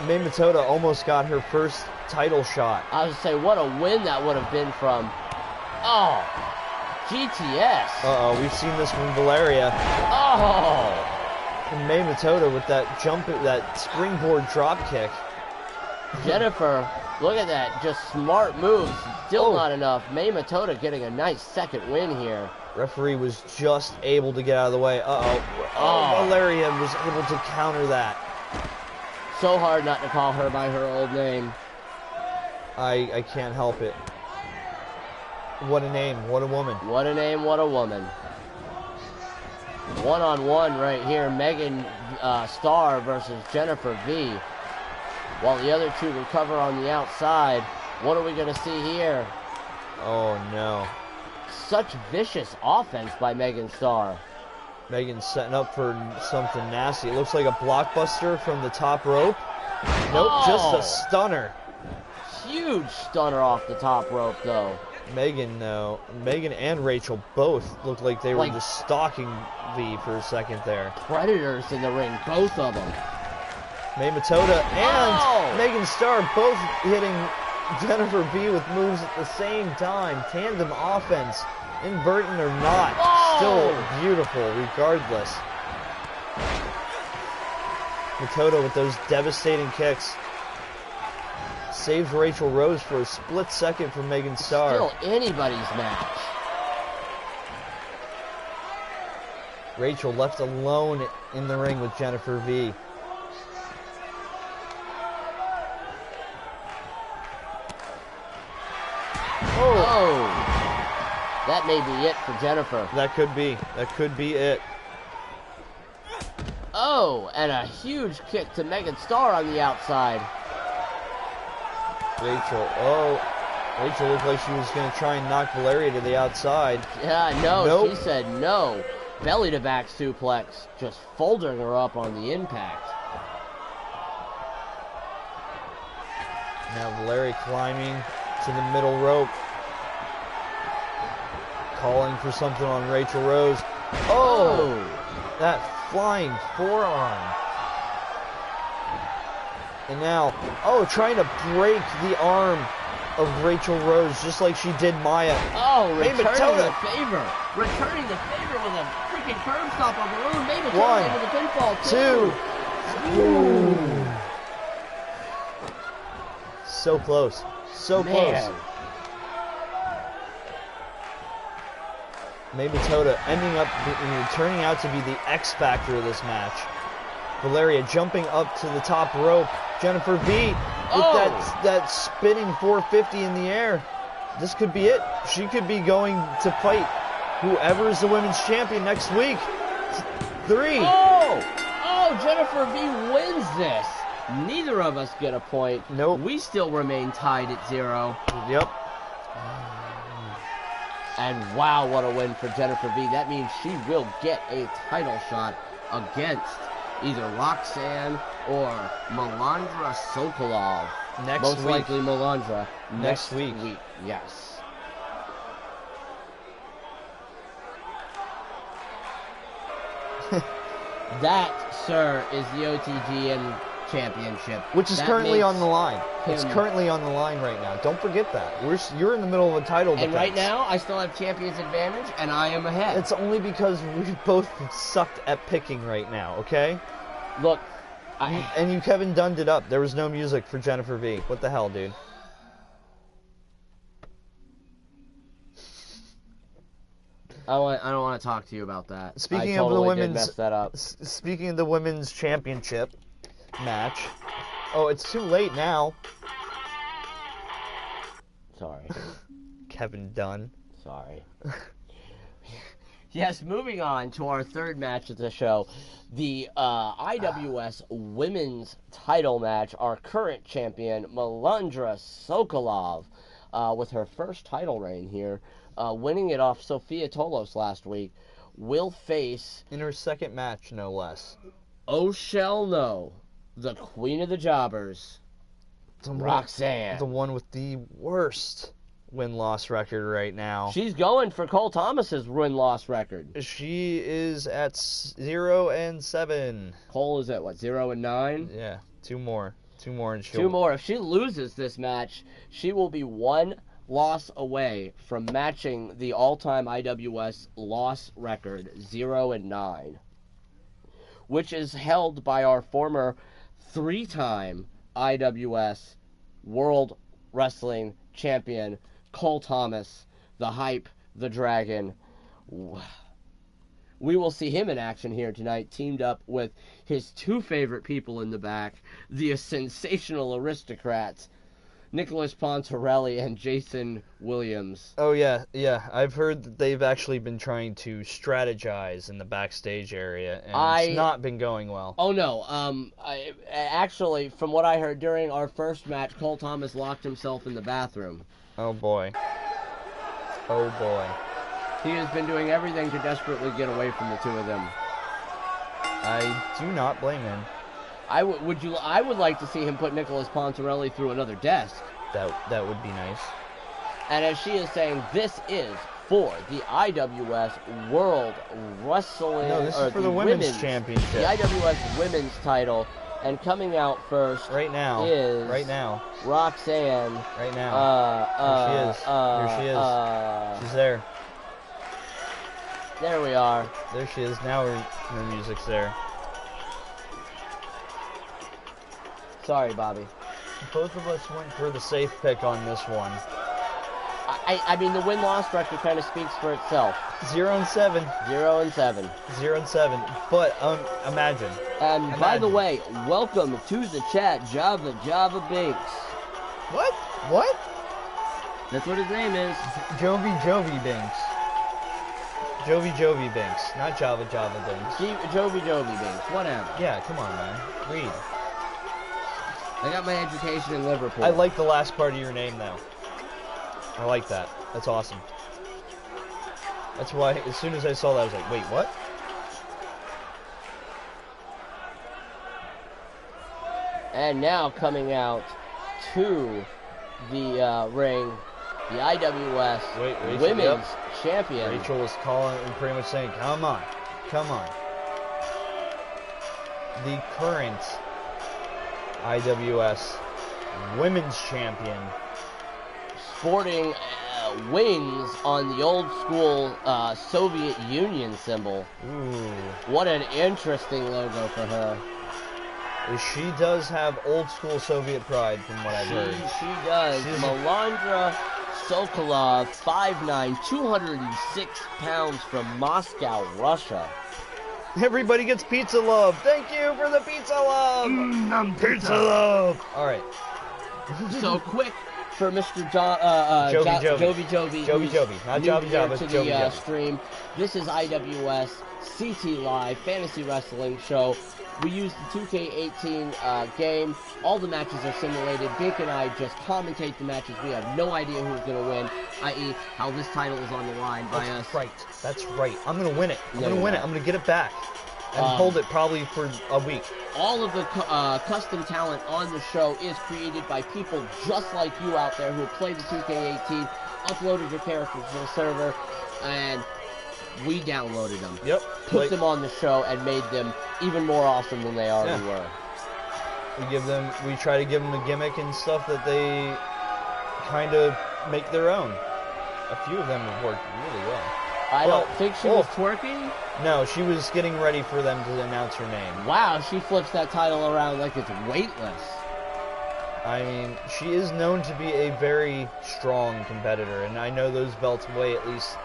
May Matoda almost got her first title shot. I was going to say, what a win that would have been from... Oh, GTS. We've seen this from Valeria. Oh. And May Matoda with that that springboard drop kick. Jennifer, look at that, just smart moves. Still not enough. May Matoda getting a nice second win here. Referee was just able to get out of the way. Valeria was able to counter that. So hard not to call her by her old name. I can't help it. What a name, what a woman. What a name, what a woman. One-on-one right here, Megan Starr versus Jennifer V. While the other two recover on the outside. What are we going to see here? Oh, no. Such vicious offense by Megan Starr. Megan's setting up for something nasty. It looks like a blockbuster from the top rope. Nope, just a stunner. Huge stunner off the top rope, though. Megan and Rachel both looked like they were just stalking V for a second there. Predators in the ring, both of them. May Matoda and Megan Starr both hitting Jennifer V with moves at the same time. Tandem offense, inverting or not, still beautiful regardless. Matoda with those devastating kicks. Saves Rachel Rose for a split second from Megan Starr. Still anybody's match. Rachel left alone in the ring with Jennifer V. Oh! That may be it for Jennifer. That could be. That could be it. Oh, and a huge kick to Megan Starr on the outside. Rachel looked like she was going to try and knock Valeria to the outside. Yeah, no, nope. She said no. Belly to back suplex, just folding her up on the impact. Now Valeria climbing to the middle rope. Calling for something on Rachel Rose. Oh! That flying forearm. And now, trying to break the arm of Rachel Rose just like she did Maya. Oh, returning the favor. Returning the favor with a freaking curb stop of her own. Maybe turning into the pinfall. Two. So close. So close. May Matoda turning out to be the X factor of this match. Valeria jumping up to the top rope. Jennifer V with that spinning 450 in the air. This could be it. She could be going to fight whoever is the women's champion next week. 3. Jennifer V wins this. Neither of us get a point. Nope. We still remain tied at 0. Yep. And wow, what a win for Jennifer V. That means she will get a title shot against either Roxanne or Melandra Sokolov. Most likely Melandra. Next week. Yes. That, sir, is the OTGM Championship. Which is currently on the line. It's currently on the line right now. Don't forget that. You're in the middle of a title defense. And right now, I still have champion's advantage, and I am ahead. It's only because we both sucked at picking right now, okay? Look, you Kevin Dunned it up. There was no music for Jennifer V. What the hell, dude? I don't want to talk to you about that. Speaking of the women's, mess that up. Speaking of the women's championship match. Oh, it's too late now. Sorry. Kevin Dunn. Sorry. Yes, moving on to our third match of the show. The IWS women's title match. Our current champion, Melandra Sokolov, with her first title reign here, winning it off Sofia Tolos last week, will face... in her second match, no less. Oh, shall no. The queen of the jobbers, Roxanne. The one with the worst win-loss record right now. She's going for Cole Thomas's win-loss record. She is at 0-7. Cole is at, what, 0-9? Yeah, two more. And she'll... 2 more. If she loses this match, she will be 1 loss away from matching the all-time IWS loss record, 0-9. Which is held by our former 3-time IWS World Wrestling Champion, Cole Thomas, the Hype, the Dragon. We will see him in action here tonight, teamed up with his 2 favorite people in the back, the sensational aristocrats, Nicholas Pontarelli and Jason Williams. Oh, yeah. I've heard that they've actually been trying to strategize in the backstage area, and it's not been going well. Oh, no. Actually, from what I heard during our first match, Cole Thomas locked himself in the bathroom. Oh, boy. He has been doing everything to desperately get away from the two of them. I do not blame him. I would like to see him put Nicholas Pontarelli through another desk. That would be nice. And as she is saying, this is for the IWS World Wrestling. No, this is for the women's championship. The IWS Women's title. And coming out first right now is Roxanne. Right now. Here she is. She's there. There we are. There she is. Now her music's there. Sorry, Bobby. Both of us went for the safe pick on this one. I mean, the win-loss record kind of speaks for itself. 0-7. 0-7. 0-7. But imagine. And by the way, welcome to the chat, Java Binks. What? What? That's what his name is. Jovi Binks. Jovi Binks, not Java Binks. Jovi Binks, whatever. Yeah, come on, man. Read. I got my education in Liverpool. I like the last part of your name, though. I like that. That's awesome. That's why, as soon as I saw that, I was like, wait, what? And now coming out to the ring, the IWS Women's Champion. Rachel was calling and pretty much saying, come on. The current IWS Women's Champion. Sporting wings on the old school Soviet Union symbol. Ooh. What an interesting logo for her. She does have old school Soviet pride from what I've heard. She does. Melandra Sokolov, 5'9", 206 pounds from Moscow, Russia. Everybody gets pizza love. Thank you for the pizza love. Pizza love. All right. So quick for Mr. Jovi, not Java, to the stream. This is IWS CT Live Fantasy Wrestling Show. We use the 2K18 game. All the matches are simulated. Bink and I just commentate the matches. We have no idea who's going to win, i.e. how this title is on the line by us. That's right. I'm going to win it. I'm going to win it. I'm going to get it back and hold it probably for a week. All of the custom talent on the show is created by people just like you out there who have played the 2K18, uploaded your characters to the server, and we downloaded them. Yep. Put them on the show and made them even more awesome than they already were. We try to give them a gimmick and stuff that they kind of make their own. A few of them have worked really well. I don't think she was twerking? No, she was getting ready for them to announce her name. Wow, she flips that title around like it's weightless. I mean, she is known to be a very strong competitor, and I know those belts weigh at least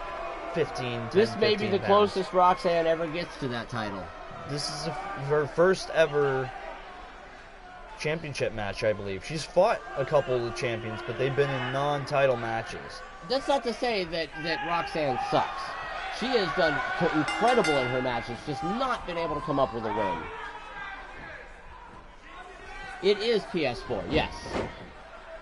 10, this may be the pounds. closest Roxanne ever gets to that title. This is her first ever championship match, I believe. She's fought a couple of the champions, but they've been in non-title matches. That's not to say that Roxanne sucks. She has done incredible in her matches, just not been able to come up with a win. It is PS4, yes.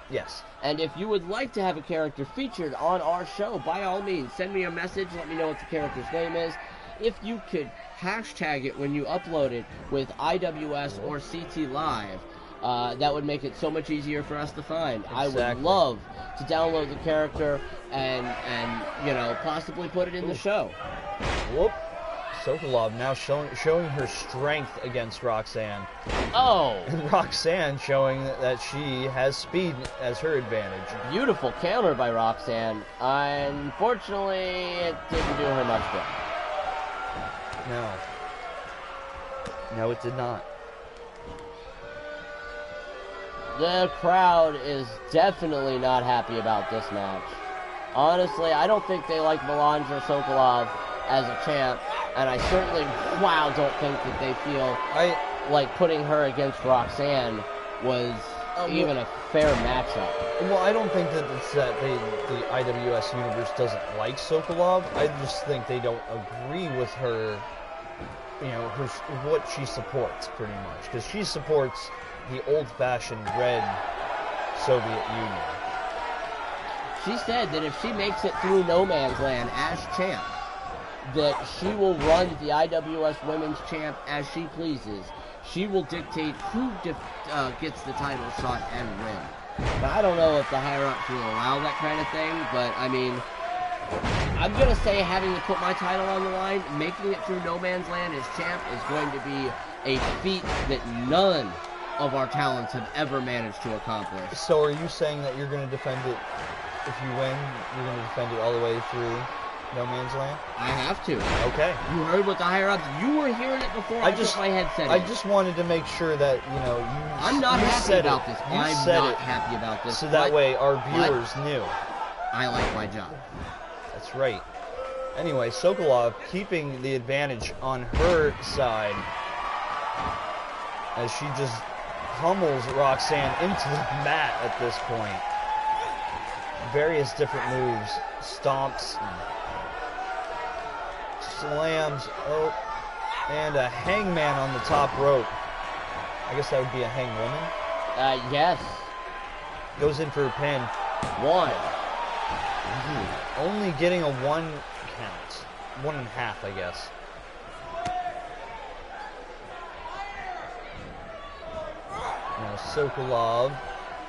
Yes. And if you would like to have a character featured on our show, by all means, send me a message, let me know what the character's name is. If you could hashtag it when you upload it with IWS or CT Live, that would make it so much easier for us to find. Exactly. I would love to download the character and possibly put it in the show. Whoop. Sokolov now showing her strength against Roxanne. Oh! And Roxanne showing that she has speed as her advantage. Beautiful counter by Roxanne. Unfortunately, it didn't do her much good. No. No, it did not. The crowd is definitely not happy about this match. Honestly, I don't think they like Melandra Sokolov as a champ, and I certainly, don't think that they feel like putting her against Roxanne was even a fair matchup. Well, I don't think that it's that the IWS universe doesn't like Sokolov. I just think they don't agree with her, what she supports, pretty much. Because she supports the old-fashioned red Soviet Union. she said that if she makes it through No Man's Land as champ, that she will run the IWS Women's Champ as she pleases. She will dictate who gets the title shot and win. Now, I don't know if the higher-ups will allow that kind of thing, but, I mean, I'm going to say having to put my title on the line, making it through No Man's Land as champ is going to be a feat that none of our talents have ever managed to accomplish. So are you saying that you're going to defend it, if you win, you're going to defend it all the way through No Man's Land? I have to. Okay. You heard what the higher-ups, you were hearing it before I put my headset in. I just wanted to make sure that, I'm not happy about this. I'm not happy about this. So that way our viewers knew. I like my job. That's right. Anyway, Sokolov keeping the advantage on her side as she just pummels Roxanne into the mat at this point. Various different moves, stomps, slams, and a hangman on the top rope. I guess that would be a hangwoman. Yes. Goes in for a pin. One. Only getting a 1 count. 1.5, I guess. Now Sokolov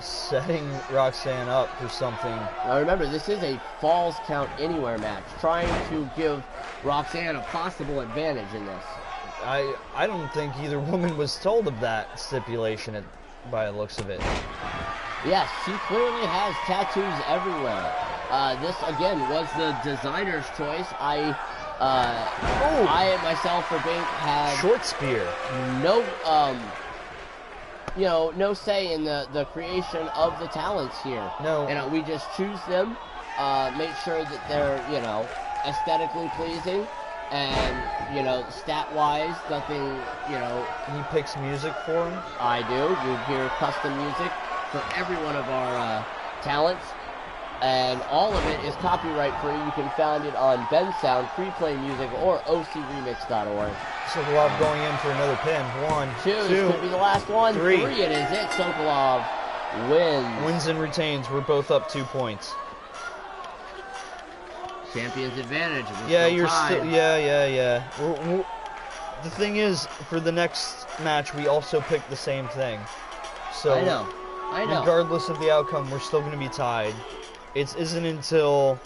setting Roxanne up for something. Now remember, this is a Falls Count Anywhere match, trying to give Roxanne a possible advantage in this. I don't think either woman was told of that stipulation by the looks of it. Yes, she clearly has tattoos everywhere. This, again, was the designer's choice. I myself, for Bink, had short spear. No say in the creation of the talents here. No. And we just choose them, make sure that they're, aesthetically pleasing, and, stat-wise, nothing, He picks music for him? I do. You hear custom music for every one of our talents. And all of it is copyright free. You can find it on Ben Sound, Free Play Music, or OCRemix.org. Sokolov going in for another pin. 1, 2, This could be the last one. 3. It is it. Sokolov wins. Wins and retains. We're both up 2 points. Champion's advantage. Yeah, you're still. Yeah. The thing is, for the next match, we also picked the same thing. So I know. Regardless of the outcome, we're still going to be tied. It isn't until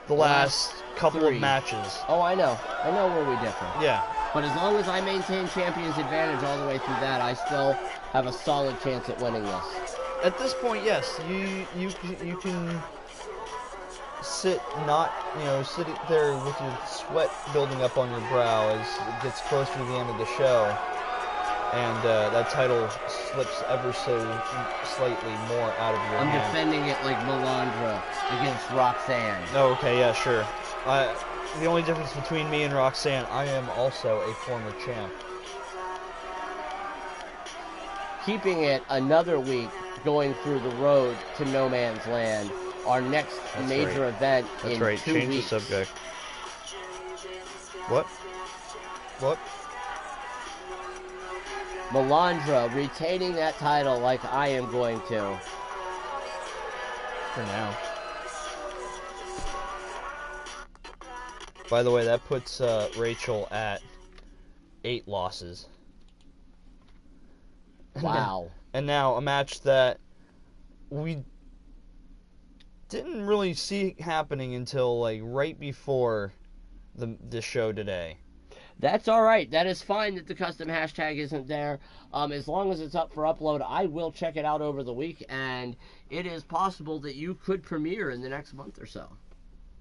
the last couple of matches. Oh, I know where we differ. Yeah. But as long as I maintain champion's advantage all the way through that, I still have a solid chance at winning this. At this point, yes, you can sit there with your sweat building up on your brow as it gets closer to the end of the show. And that title slips ever so slightly more out of your hand. I'm defending it like Melandra against Roxanne. Oh, okay, yeah, sure. The only difference between me and Roxanne, I am also a former champ. Keeping it another week going through the road to No Man's Land, our next major event in 2 weeks. Change the subject. What? Melandra retaining that title like I am going to. For now. By the way, that puts Rachel at 8 losses. Wow. And now a match that we didn't really see happening until right before the show today. That's all right. That is fine that the custom hashtag isn't there. As long as it's up for upload, I will check it out over the week, and it is possible that you could premiere in the next month or so.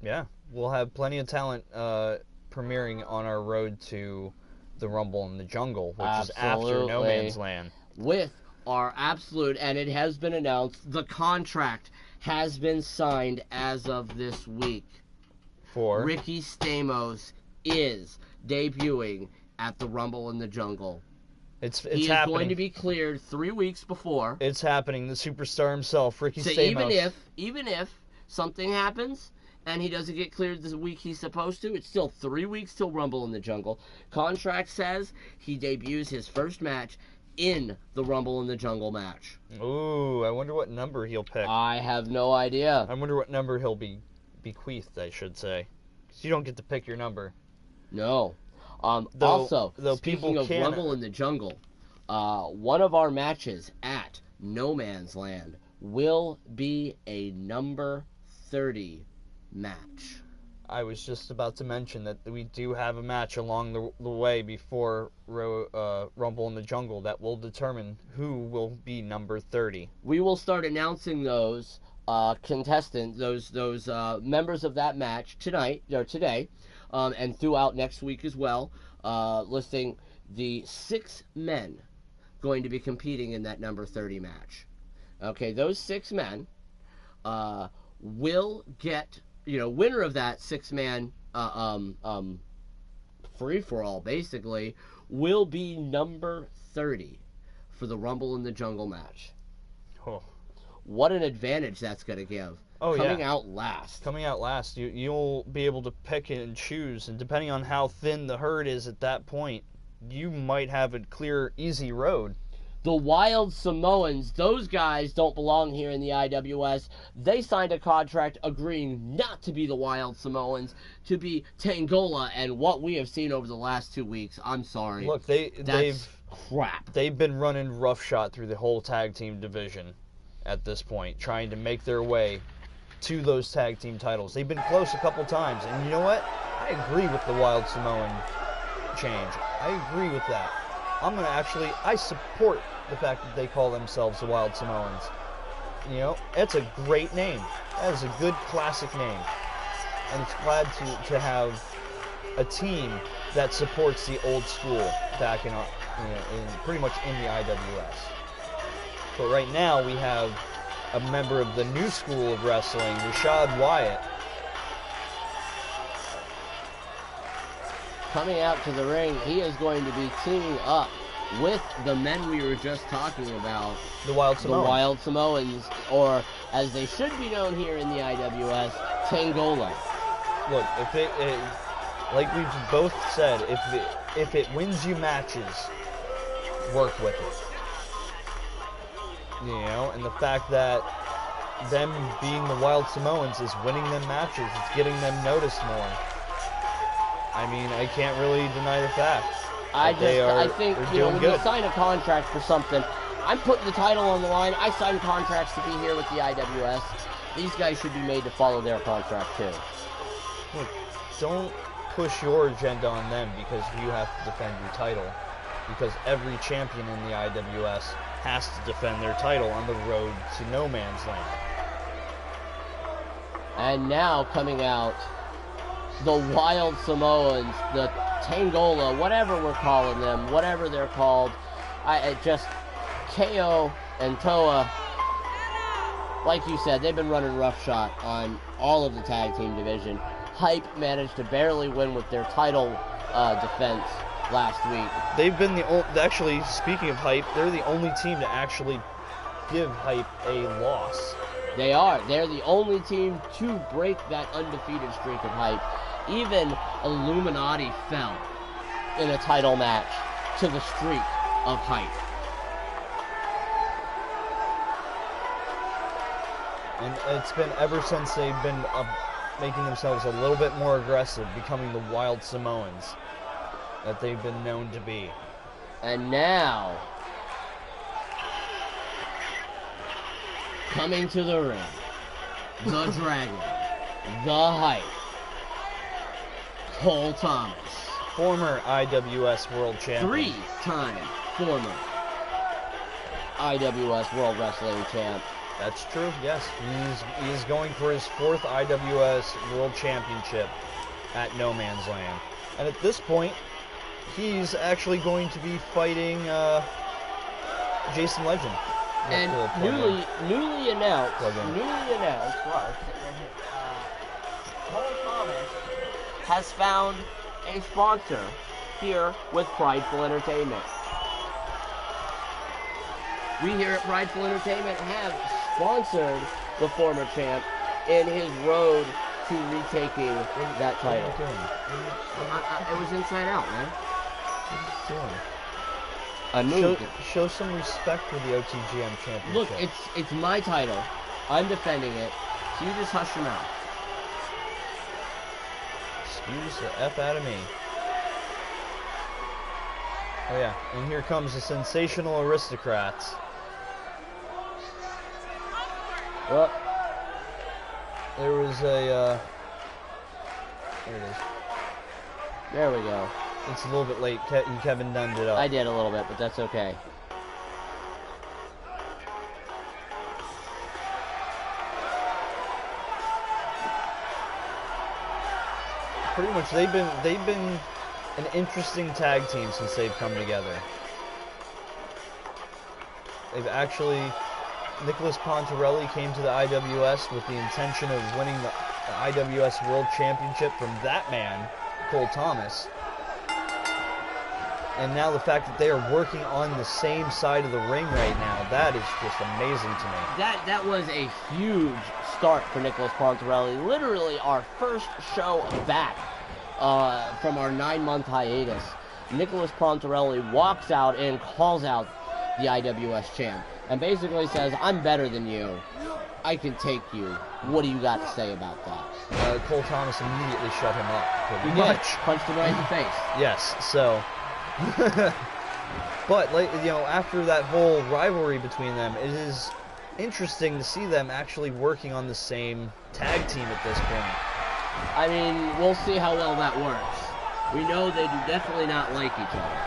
Yeah, we'll have plenty of talent premiering on our road to the Rumble in the Jungle, which is after No Man's Land. With our absolute, and it has been announced, the contract has been signed as of this week. For? Ricky Stamos is debuting at the Rumble in the Jungle. It's he is happening. Going to be cleared 3 weeks before. It's happening. The superstar himself, Ricky Stamos. Even if something happens and he doesn't get cleared the week he's supposed to, it's still 3 weeks till Rumble in the Jungle. Contract says he debuts his first match in the Rumble in the Jungle match. Ooh, I wonder what number he'll pick. I have no idea. I wonder what number he'll be bequeathed, I should say. 'Cause you don't get to pick your number. No. Though Speaking people of Rumble in the Jungle, one of our matches at No Man's Land will be a number 30 match. I was just about to mention that we do have a match along the way before Rumble in the Jungle that will determine who will be number 30. We will start announcing those contestants, those members of that match tonight or today, and throughout next week as well, listing the 6 men going to be competing in that number 30 match. Okay, those 6 men will get, winner of that 6-man free-for-all, basically, will be number 30 for the Rumble in the Jungle match. Oh. What an advantage that's going to give. Coming out last. Coming out last, you'll be able to pick and choose, and depending on how thin the herd is at that point, you might have a clear, easy road. The Wild Samoans, those guys don't belong here in the IWS. They signed a contract agreeing not to be the Wild Samoans, to be Tangola, and what we have seen over the last 2 weeks, I'm sorry. Look, that's crap. They've been running roughshod through the whole tag team division at this point, trying to make their way to those tag team titles. They've been close a couple times, and you know what? I agree with the Wild Samoan change. I agree with that. I support the fact that they call themselves the Wild Samoans. It's a great name. That is a good classic name. And it's glad to have a team that supports the old school back in pretty much in the IWS. But right now we have a member of the new school of wrestling, Rashad Wyatt. Coming out to the ring, he is going to be teaming up with the men we were just talking about. The Wild Samoans. The Wild Samoans, or as they should be known here in the IWS, Tangola. Look, like we've both said, if it wins you matches, work with it. And the fact that them being the Wild Samoans is winning them matches, it's getting them noticed more. I mean, I can't really deny the fact. I think when you sign a contract for something, I'm putting the title on the line. I signed contracts to be here with the IWS. These guys should be made to follow their contract too. Look, don't push your agenda on them because you have to defend your title. Because every champion in the IWS has to defend their title on the road to No Man's Land. And now coming out, the Wild Samoans, the Tangola, whatever we're calling them, whatever they're called, KO and Toa, like you said, they've been running roughshod on all of the tag team division. Hype managed to barely win with their title defense last week. They've been actually, speaking of Hype, they're the only team to actually give Hype a loss. They are. They're the only team to break that undefeated streak of Hype. Even Illuminati fell in a title match to the streak of Hype. And it's been ever since they've been making themselves a little bit more aggressive, becoming the Wild Samoans that they've been known to be. And now, coming to the ring, the Dragon, the Hype, Cole Thomas. Former IWS World Champion. 3-time former IWS World Wrestling Champ. That's true, yes. He is going for his 4th IWS World Championship at No Man's Land. And at this point, he's actually going to be fighting Jason Legend. And newly announced, Cole Thomas has found a sponsor here with Prideful Entertainment. We here at Prideful Entertainment have sponsored the former champ in his road to retaking that title. It was Inside Out, man. I moved it. Show some respect for the OTGM championship. Look, it's my title. I'm defending it. So you just hush your mouth. Excuse the F out of me. Oh yeah, and here comes the sensational aristocrats. Well, there was a, there it is. There we go. It's a little bit late. Kevin Dunned it up. I did a little bit, but that's okay. Pretty much, they've been an interesting tag team since they've come together. They've actually, Nicholas Pontarelli came to the IWS with the intention of winning the IWS World Championship from that man, Cole Thomas. And now the fact that they are working on the same side of the ring right now, that is just amazing to me. That was a huge start for Nicholas Pontarelli. Literally our first show back from our 9-month hiatus. Nicholas Pontarelli walks out and calls out the IWS champ and basically says, I'm better than you. I can take you. What do you got to say about that? Cole Thomas immediately shut him up pretty He much. Punched him right in the face. Yes, so... But, like, you know, after that whole rivalry between them, it is interesting to see them actually working on the same tag team at this point. I mean, we'll see how well that works. We know they do definitely not like each other.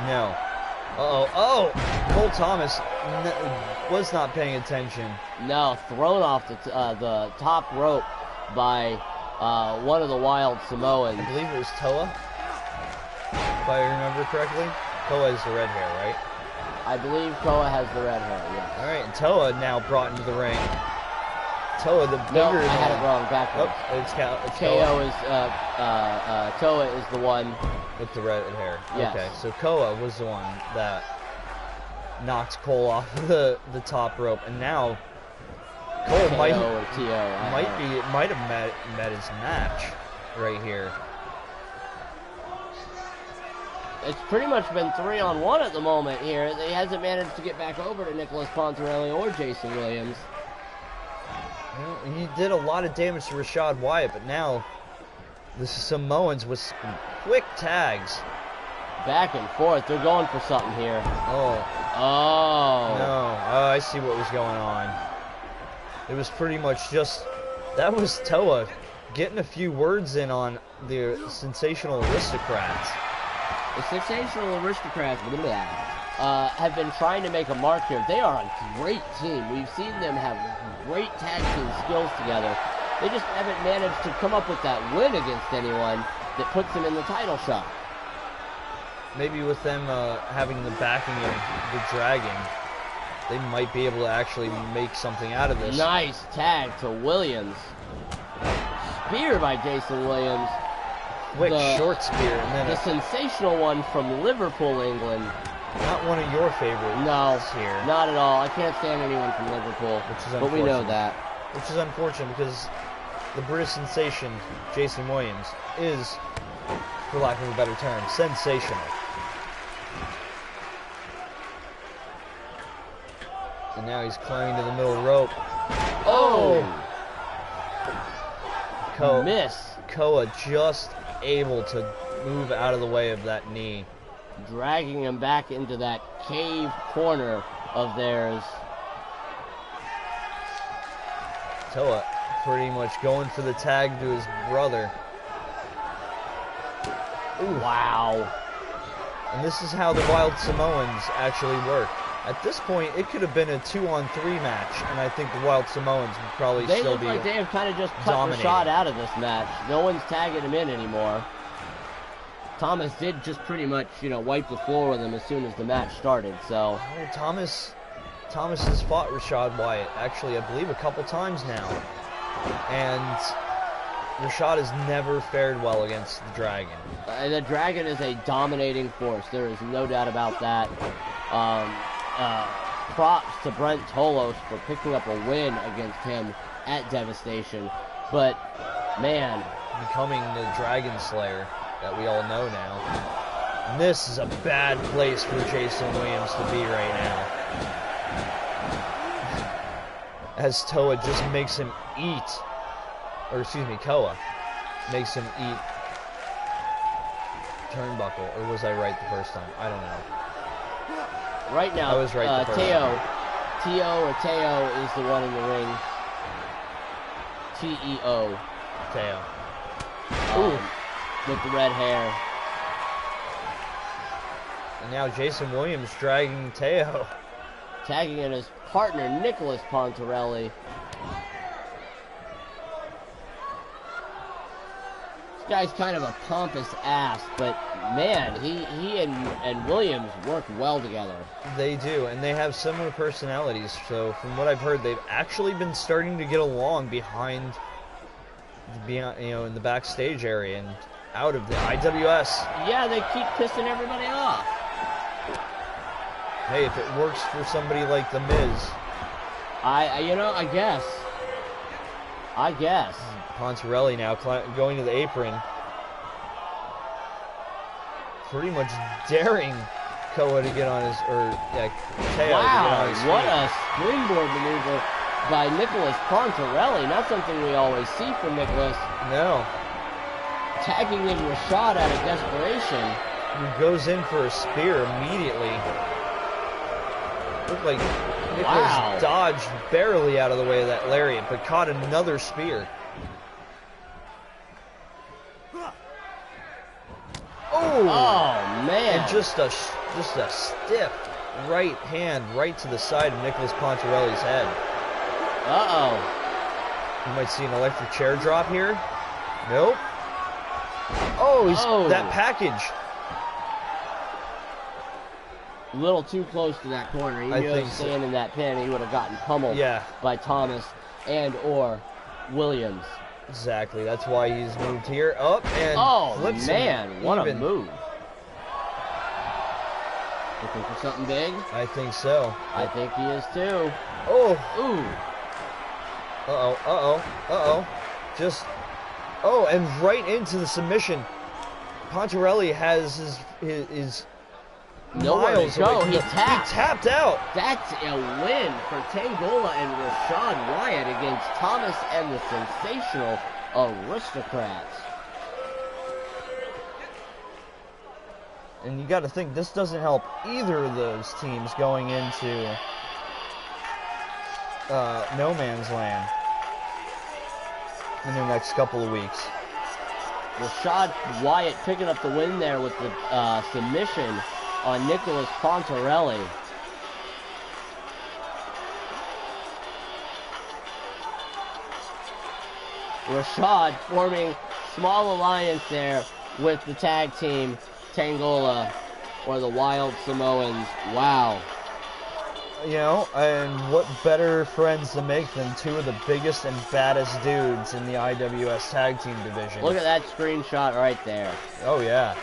No. Oh, Cole Thomas was not paying attention. No, thrown off the top rope by one of the Wild Samoans. I believe it was Toa, if I remember correctly. Toa has the red hair, right? I believe Toa has the red hair, yes. All right, and Toa now brought into the ring. Toa, the bigger... No, I had it wrong, backwards. Oh, it's KO is, Toa is the one... with the red hair. Yes. Okay, so Koa was the one that knocked Cole off the top rope, and now Cole might have met his match right here. It's pretty much been 3-on-1 at the moment here. He hasn't managed to get back over to Nicholas Pontarelli or Jason Williams. Well, he did a lot of damage to Rashad Wyatt, but now the Samoans with some quick tags. Back and forth. They're going for something here. Oh. Oh. No. I see what was going on. It was pretty much just... That was Toa getting a few words in on the sensational aristocrats. The sensational aristocrats have been trying to make a mark here. They are a great team. We've seen them have great tag team skills together. They just haven't managed to come up with that win against anyone that puts them in the title shot. Maybe with them having the backing of the Dragon, they might be able to actually make something out of this. Nice tag to Williams. Spear by Jason Williams. Quick short spear. And then the sensational one from Liverpool, England. Not one of your favorites here. Not at all. I can't stand anyone from Liverpool, which is but we know that. Which is unfortunate because the British sensation, Jason Williams, is, for lack of a better term, sensational. And now he's climbing to the middle rope. Oh! Miss. Koa just able to move out of the way of that knee. Dragging him back into that cave corner of theirs. Toa pretty much going for the tag to his brother. Ooh. Wow. And this is how the Wild Samoans actually work. At this point, it could have been a 2-on-3 match, and I think the Wild Samoans would probably still be They look like they have kind of just cut the shot out of this match. No one's tagging him in anymore. Thomas did just pretty much, wipe the floor with him as soon as the match started, so... Oh, Thomas has fought Rashad Wyatt, actually, I believe, a couple times now. And Rashad has never fared well against the Dragon. The Dragon is a dominating force. There is no doubt about that. Props to Brent Tolos for picking up a win against him at Devastation. But, man... Becoming the Dragon Slayer that we all know now. And this is a bad place for Jason Williams to be right now. As Toa just makes him eat. Or excuse me, Koa makes him eat turnbuckle. Or was I right the first time? I don't know. Right now, I was right the first Teo. time. Teo is the one in the ring. T-E-O. Teo. With the red hair. And now Jason Williams dragging Teo. Tagging in his partner, Nicholas Pontarelli. This guy's kind of a pompous ass, but man, he and Williams work well together. They do, and they have similar personalities. So from what I've heard, they've actually been starting to get along behind, in the backstage area and out of the IWS. Yeah, they keep pissing everybody off. Hey, if it works for somebody like The Miz. I guess. Pontarelli now going to the apron. Pretty much daring Koa to get on his, Teo to get on his feet. What a springboard maneuver by Nicholas Pontarelli. Not something we always see from Nicholas. No. Tagging in Rashad out of desperation. He goes in for a spear immediately. Looked like Nicholas dodged barely out of the way of that lariat, but caught another spear. Oh man! And just a stiff right hand right to the side of Nicholas Pontarelli's head. Uh-oh. You might see an electric chair drop here. Nope. Oh, that package. A little too close to that corner. He knew he was staying in that pin. He would have gotten pummeled by Thomas and or Williams. Exactly. That's why he's moved here up and flips man, him what even. a move! Looking for something big? I think so. I think he is too. Oh. Ooh. And right into the submission. Pontarelli has his nowhere miles to go. away. He tapped out. That's a win for Tangola and Rashad Wyatt against Thomas and the sensational Aristocrats. And you got to think this doesn't help either of those teams going into no man's land in the next couple of weeks. Rashad Wyatt picking up the win there with the submission on Nicholas Pontarelli. Rashad forming small alliance there with the tag team Tangola or the Wild Samoans. Wow. And what better friends to make than two of the biggest and baddest dudes in the IWS tag team division. Look at that screenshot right there. Oh, yeah.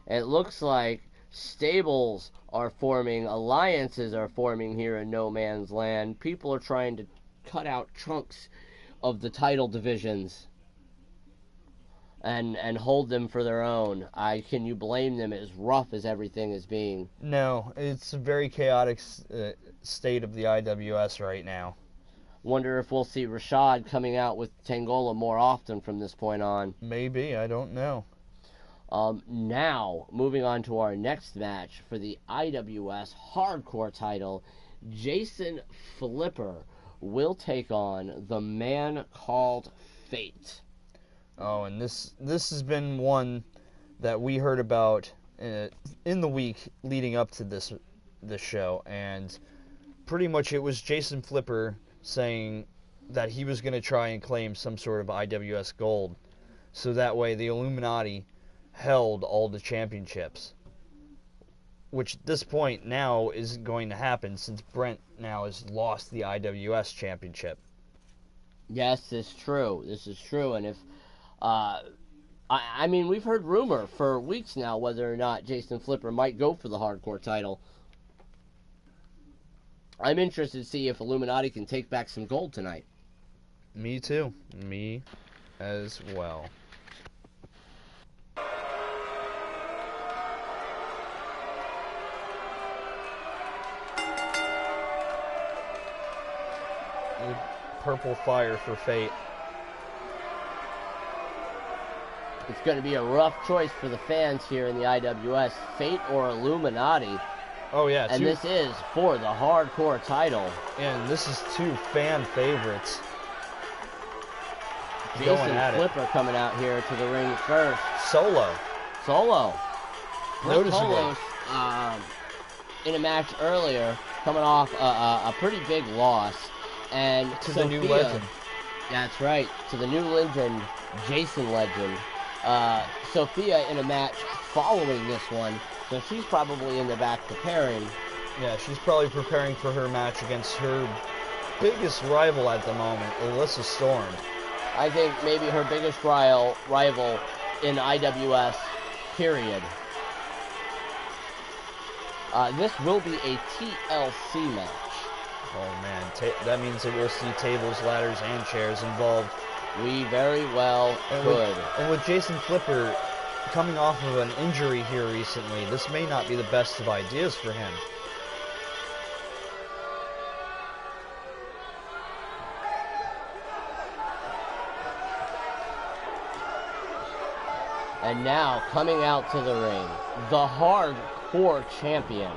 It looks like stables are forming, alliances are forming here in No Man's Land. People are trying to cut out chunks of the title divisions and hold them for their own. Can you blame them as rough as everything is being? No, it's a very chaotic state of the IWS right now. Wonder if we'll see Rashad coming out with Tangola more often from this point on. Maybe, I don't know. Now, moving on to our next match for the IWS Hardcore title, Jason Flipper will take on the man called Fate. Oh, and this has been one that we heard about in the week leading up to this show, and pretty much it was Jason Flipper saying that he was going to try and claim some sort of IWS gold, so that way the Illuminati held all the championships, which at this point now isn't going to happen since Brent now has lost the IWS championship. Yes, this is true, and if I mean, we've heard rumor for weeks now whether or not Jason Flipper might go for the hardcore title. I'm interested to see if Illuminati can take back some gold tonight. Me too. Me as well. Purple fire for Fate. It's going to be a rough choice for the fans here in the IWS. Fate or Illuminati. Oh, yeah. And this is for the hardcore title. And this is two fan favorites. Jason Flipper coming out here to the ring first. Solo. Noticeably. In a match earlier, coming off a pretty big loss. And to Sophia, the new legend. That's right. To the new legend, Jason Legend. Sophia in a match following this one. So she's probably in the back preparing. Yeah, she's probably preparing for her match against her biggest rival at the moment, Alyssa Storm. I think maybe her biggest rival in IWS, period. This will be a TLC match. Oh man, that means that we'll see tables, ladders, and chairs involved. We very well could. And with Jason Flipper coming off of an injury here recently, this may not be the best of ideas for him. And now, coming out to the ring, the hardcore champion,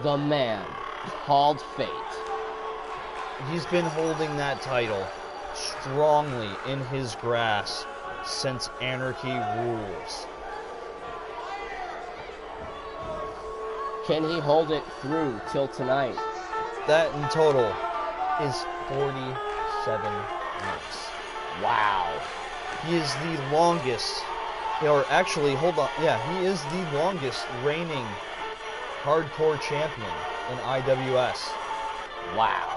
the man called Fate. He's been holding that title strongly in his grasp since Anarchy Rules. Can he hold it through till tonight? That in total is 47 weeks. Wow. He is the longest, or actually, hold on, yeah, he is the longest reigning hardcore champion in IWS. Wow.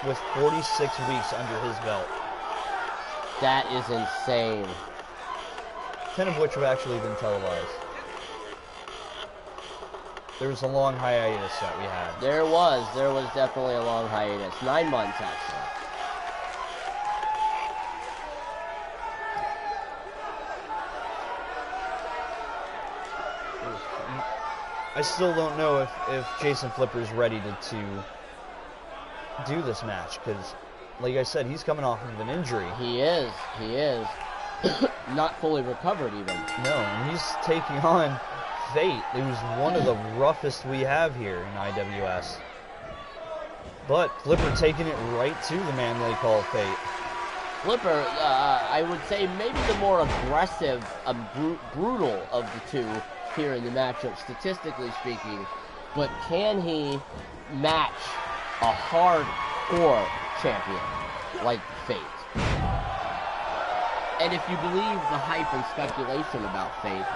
With 46 weeks under his belt. That is insane. 10 of which have actually been televised. There was a long hiatus that we had. There was definitely a long hiatus. 9 months, actually. I still don't know if Jason Flipper's ready to do this match, because, like I said, he's coming off of an injury. He is. Not fully recovered, even. No, and he's taking on Fate, who's one of the roughest we have here in IWS. But Flipper taking it right to the man they call Fate. Flipper, I would say maybe the more aggressive, brutal of the two here in the matchup, statistically speaking. But can he match a hardcore champion like Fate? And if you believe the hype and speculation about Fate,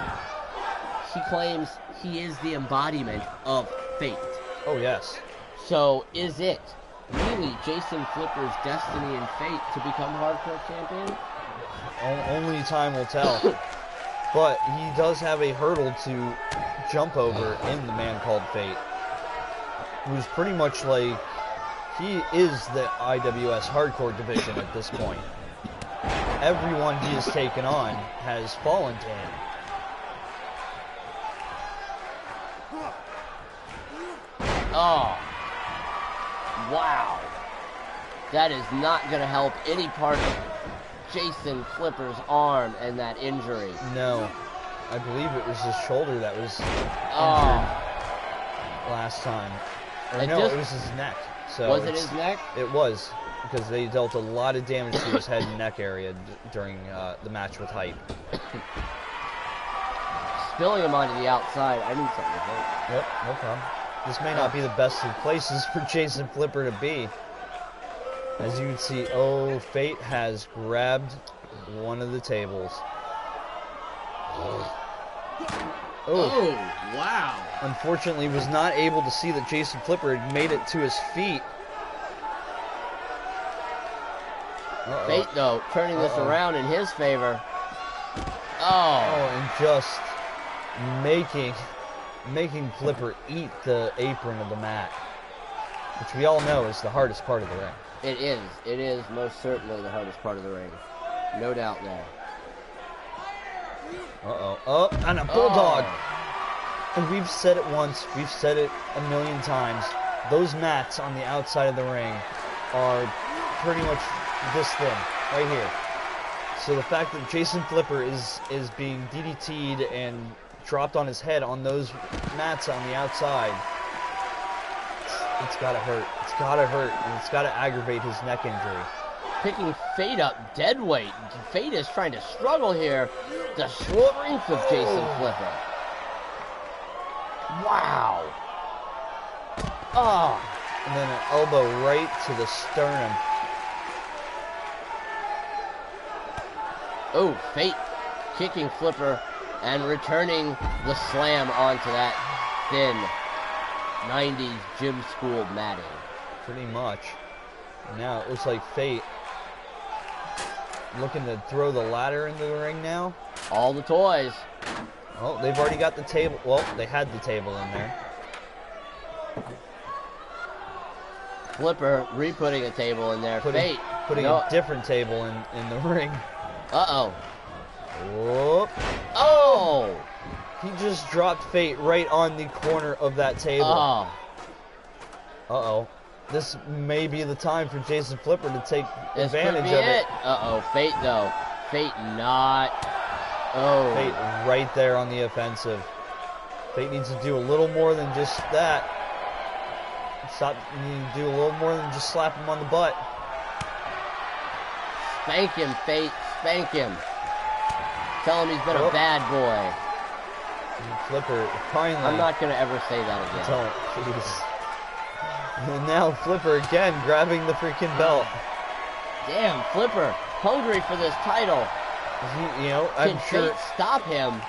he claims he is the embodiment of Fate. Oh, yes. So is it really Jason Flipper's destiny and fate to become hardcore champion? Only time will tell. But he does have a hurdle to jump over in the man called Fate, who's pretty much like, he is the IWS hardcore division at this point. Everyone he has taken on has fallen to him. Oh, wow. That is not going to help any part of Jason Flipper's arm and that injury. No. I believe it was his shoulder that was injured last time. Or no, it was his neck. So was it his neck? It was, because they dealt a lot of damage to his head and neck area during the match with Hype. Spilling him onto the outside. I need something to drink. Yep, no problem. This may not be the best of places for Jason Flipper to be. As you can see, Fate has grabbed one of the tables. Oh, wow. Unfortunately, was not able to see that Jason Flipper had made it to his feet. Fate, though, turning this around in his favor. And just making Flipper eat the apron of the mat, which we all know is the hardest part of the ring. It is. It is most certainly the hardest part of the ring. No doubt there. Uh-oh. Oh, and a bulldog. Oh. And we've said it once. We've said it a million times. Those mats on the outside of the ring are pretty much this thin, right here. So the fact that Jason Flipper is being DDT'd and dropped on his head on those mats on the outside, it's gotta hurt. It's gotta hurt, and it's gotta aggravate his neck injury. Picking Fate up dead weight. Fate is trying to struggle here. The strength of Jason Flipper. Wow. Oh. And then an elbow right to the sternum. Oh, Fate kicking Flipper and returning the slam onto that thin 90s gym school matting. Pretty much. Now it looks like Fate looking to throw the ladder into the ring now. All the toys. Oh, they've already got the table. Well, they had the table in there. Flipper re-putting a table in there. Fate putting a different table in the ring. Uh-oh. Whoop. Oh! He just dropped Fate right on the corner of that table. Oh. Uh-oh. This may be the time for Jason Flipper to take advantage of it. Uh-oh. Fate, though. Fate not. Oh. Fate right there on the offensive. Fate needs to do a little more than just that. You need to do a little more than just slap him on the butt. Spank him, Fate. Spank him. Tell him he's been a bad boy. And Flipper finally. I'm not going to ever say that again. Don't, please. And now Flipper again grabbing the freaking belt. Damn, Flipper, hungry for this title. You know, I'm sure. Fate stop him?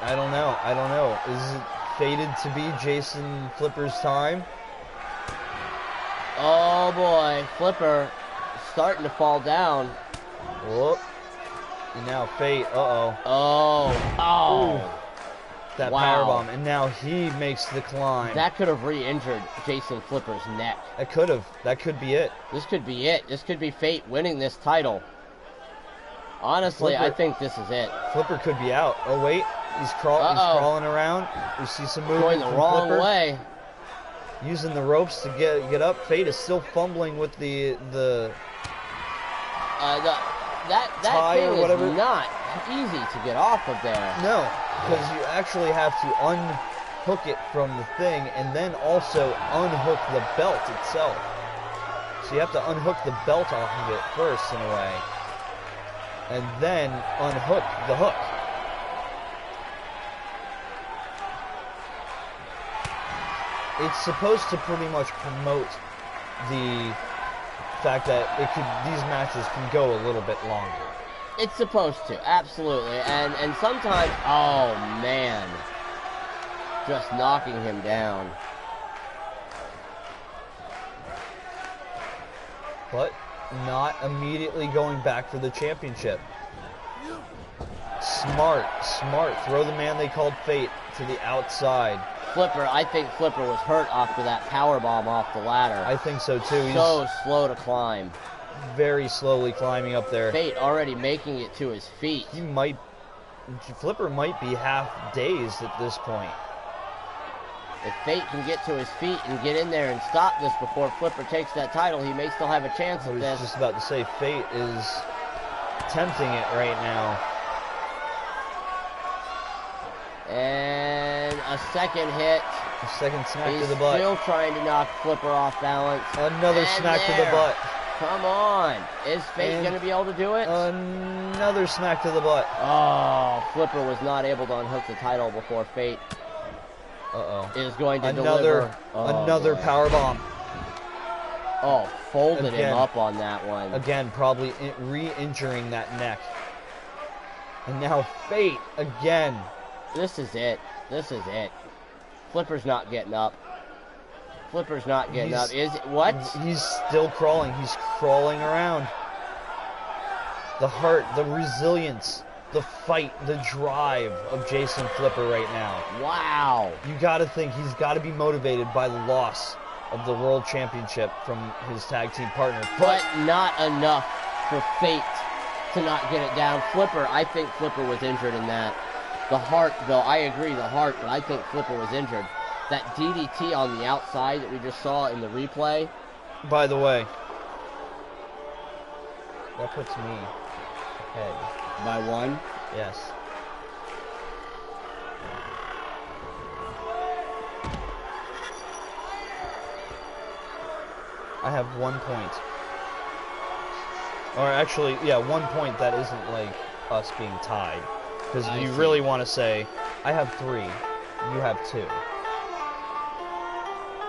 I don't know. Is it fated to be Jason Flipper's time? Oh boy, Flipper starting to fall down. Whoop. And now Fate, Oh. Ooh. That Wow. powerbomb, and now he makes the climb. That could have re-injured Jason Flipper's neck. That could have. That could be it. This could be it. This could be Fate winning this title. Honestly, Flipper, I think this is it. Flipper could be out. Oh wait, he's crawling around. We see some movement Going the from wrong Flipper. way. Using the ropes to get up. Fate is still fumbling with the That tie thing or whatever. is not easy to get off of there. No, because you actually have to unhook it from the thing and then also unhook the belt itself. So you have to unhook the belt off of it first, in a way, and then unhook the hook. It's supposed to pretty much promote the fact that these matches can go a little bit longer. It's supposed to, absolutely. And sometimes, oh man, just knocking him down. But not immediately going back for the championship. Smart. Throw the man they called Fate to the outside. Flipper, I think Flipper was hurt after that powerbomb off the ladder. I think so too. He's so slow to climb. Very slowly climbing up there. Fate already making it to his feet. Flipper might be half dazed at this point. If Fate can get to his feet and get in there and stop this before Flipper takes that title, he may still have a chance at this. I was just about to say, Fate is tempting it right now. And a second hit. A second smack He's to the butt. still trying to knock Flipper off balance. Another smack to the butt. Come on. Is Fate going to be able to do it? Another smack to the butt. Oh, Flipper was not able to unhook the title before Fate is going to deliver. Another powerbomb. Oh, folded him up on that one. Again, probably re-injuring that neck. And now Fate again. This is it. Flipper's not getting up. Is it what? He's still crawling. He's crawling around. The heart, the resilience, the fight, the drive of Jason Flipper right now. Wow. You got to think he's got to be motivated by the loss of the World Championship from his tag team partner. But not enough for Fate to not get it down. Flipper, I think Flipper was injured in that. The Heart, though, I agree, the Heart, but I think Flipper was injured. That DDT on the outside that we just saw in the replay. By the way, that puts me ahead. By one? Yes. I have 1 point. Or actually, yeah, 1 point that isn't like us being tied. Because if you really want to say, I have 3, you have 2.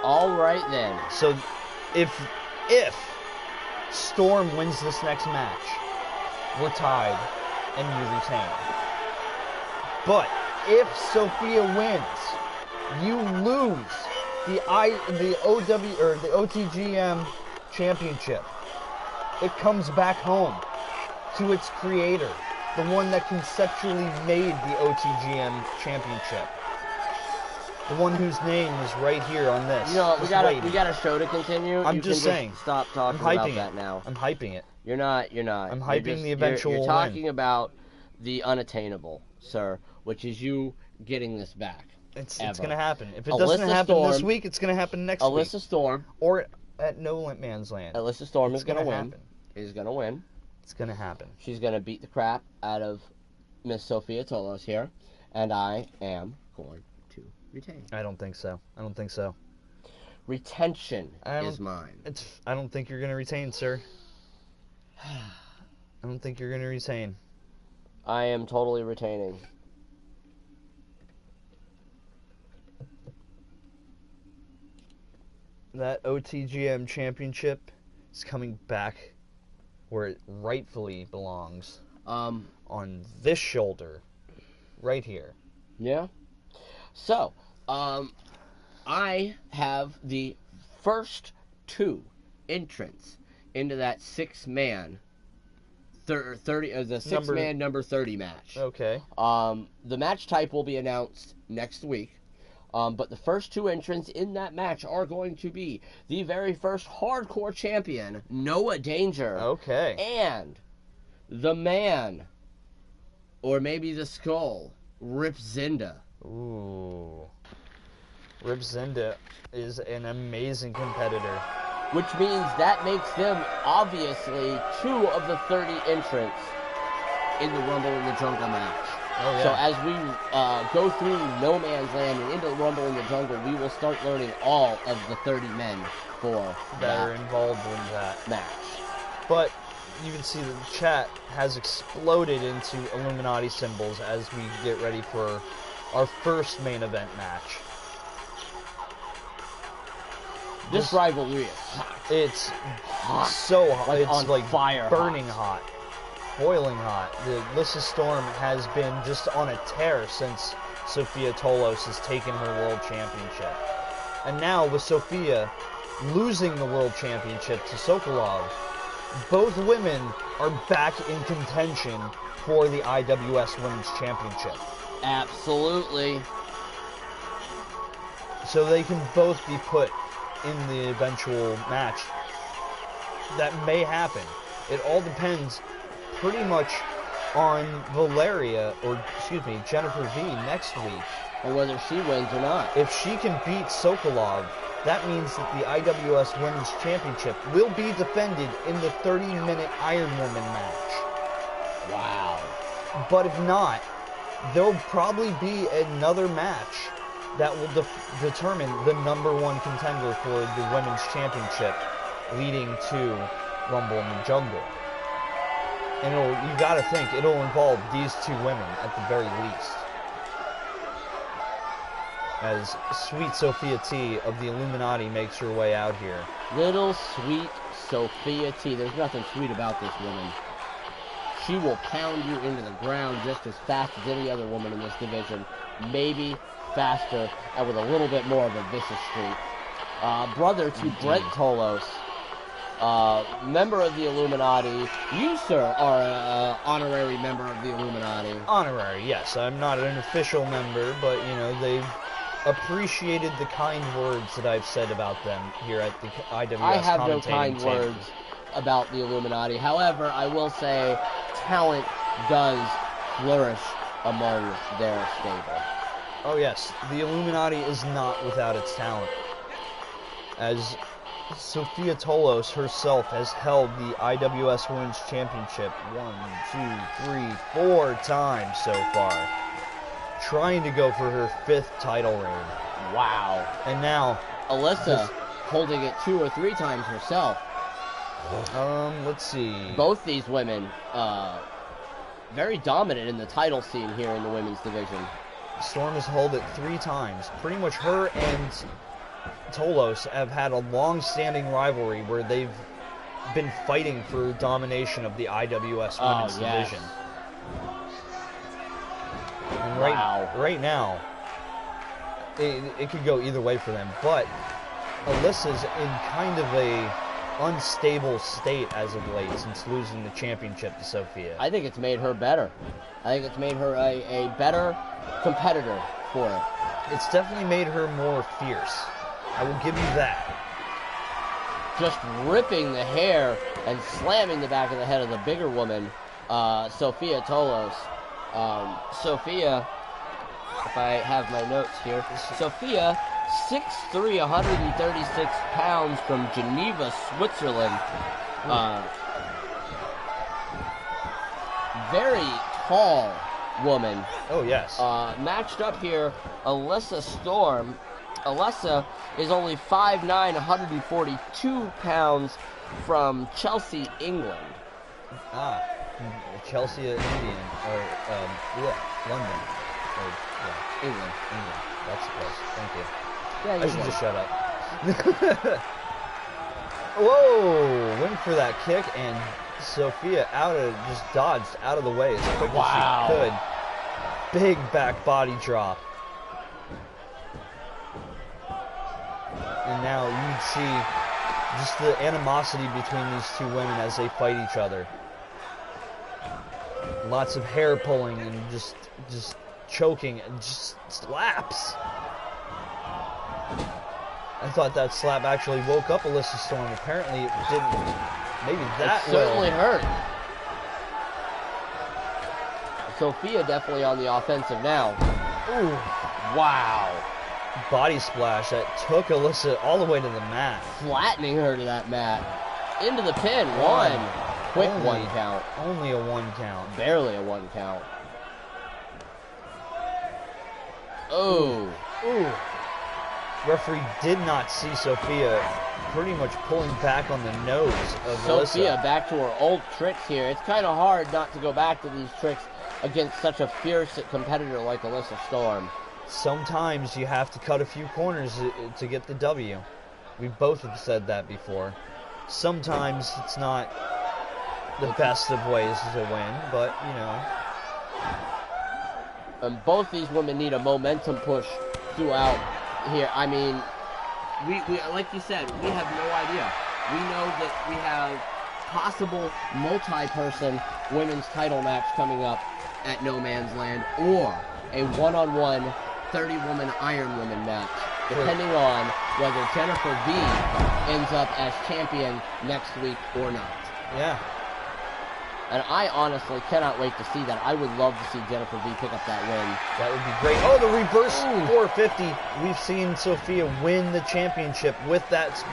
All right then. So if Storm wins this next match, we're tied and you retain. But if Sophia wins, you lose the OTGM championship. It comes back home to its creator, the one that conceptually made the OTGM championship. The one whose name is right here on this. You know, we got a show to continue. I'm just saying. Stop talking about that now. I'm hyping it. You're not. I'm hyping the eventual You're talking win. about the unattainable, sir, which is you getting this back. It's going to happen. If it Alyssa doesn't happen Storm, this week, it's going to happen next week. Alyssa Storm. Or at No Man's Land. Alyssa Storm is going to win. Happen. Is going to win. It's going to happen. She's going to beat the crap out of Miss Sophia Tolos here, and I am going to retain. I don't think so. Retention is mine. I don't think you're going to retain, sir. I don't think you're going to retain. I am totally retaining. That OTGM championship is coming back where it rightfully belongs. On this shoulder, right here. Yeah. So, I have the first 2 entrants into that 6-man, 6-man number 30 match. Okay. The match type will be announced next week. But the first 2 entrants in that match are going to be the very first hardcore champion, Noah Danger. Okay. And the man, or maybe the skull, Rip Zinda. Ooh. Rip Zinda is an amazing competitor. Which means that makes them, obviously, 2 of the 30 entrants in the Rumble in the Jungle match. Oh, yeah. So as we go through No Man's Land and into Rumble in the Jungle, we will start learning all of the 30 men for that are involved in that match. But you can see that the chat has exploded into Illuminati symbols as we get ready for our first main event match. This rivalry is hot. It's so hot. It's like fire burning hot. Boiling hot. The Alyssa Storm has been just on a tear since Sophia Tolos has taken her world championship. And now with Sophia losing the world championship to Sokolov, both women are back in contention for the IWS Women's Championship. Absolutely. So they can both be put in the eventual match that may happen. It all depends pretty much on Jennifer V next week. Or whether she wins or not. If she can beat Sokolov, that means that the IWS Women's Championship will be defended in the 30-minute Iron Woman match. Wow. But if not, there'll probably be another match that will determine the #1 contender for the Women's Championship leading to Rumble in the Jungle. And you gotta think, it'll involve these 2 women at the very least. As sweet Sophia T of the Illuminati makes her way out here. Little sweet Sophia T. There's nothing sweet about this woman. She will pound you into the ground just as fast as any other woman in this division. Maybe faster and with a little bit more of a vicious streak. Brother to Brent Tolos. Member of the Illuminati. You, sir, are an honorary member of the Illuminati. Honorary, yes. I'm not an official member, but, you know, they've appreciated the kind words that I've said about them here at the IWS I have no commentating kind table. words about the Illuminati. However, I will say talent does flourish among their stable. Oh yes, the Illuminati is not without its talent. As Sophia Tolos herself has held the IWS Women's Championship 4 times so far, trying to go for her 5th title reign. Wow. And now Alyssa holding it 2 or 3 times herself. Let's see. Both these women, very dominant in the title scene here in the women's division. Storm has held it 3 times. Pretty much her and Tolos have had a long-standing rivalry where they've been fighting for domination of the IWS Women's Division. And right now, it could go either way for them. But Alyssa's in kind of a unstable state as of late since losing the championship to Sophia. I think it's made her better. I think it's made her a better competitor for it. It's definitely made her more fierce. I will give you that. Just ripping the hair and slamming the back of the head of the bigger woman, Sophia Tolos. Sophia, if I have my notes here, Sophia, 6'3", 136 pounds from Geneva, Switzerland. Very tall woman. Oh, yes. Matched up here, Alyssa Storm. Alyssa is only 5'9", 142 pounds from Chelsea, England. Chelsea, Indian, or London, or England. That's close. Thank you. Yeah, I should just shut up. Whoa! Went for that kick, and Sophia just dodged out of the way as quick as she could. Big back body drop. And now you'd see just the animosity between these two women as they fight each other. Lots of hair pulling and just choking and just slaps. I thought that slap actually woke up Alyssa Storm. Apparently it didn't. Maybe that certainly hurt. Sophia definitely on the offensive now. Ooh. Wow. Body splash that took Alyssa all the way to the mat. Flattening her to that mat. Into the pin. One. Quick Only 1 count. Only a 1 count. Barely a 1 count. Oh. Ooh. Referee did not see Sophia pretty much pulling back on the nose of Sophia Alyssa. back to her old tricks here. It's kind of hard not to go back to these tricks against such a fierce competitor like Alyssa Storm. Sometimes you have to cut a few corners to get the W. We both have said that before. Sometimes it's not the best of ways to win, but, you know. And both these women need a momentum push throughout here. I mean, we like you said, we have no idea. We know that we have possible multi-person women's title match coming up at No Man's Land, or a one-on-one 30-woman Iron Woman match, depending on whether Jennifer V ends up as champion next week or not. Yeah. And I honestly cannot wait to see that. I would love to see Jennifer V pick up that win. That would be great. Oh, the reverse 450. We've seen Sophia win the championship with that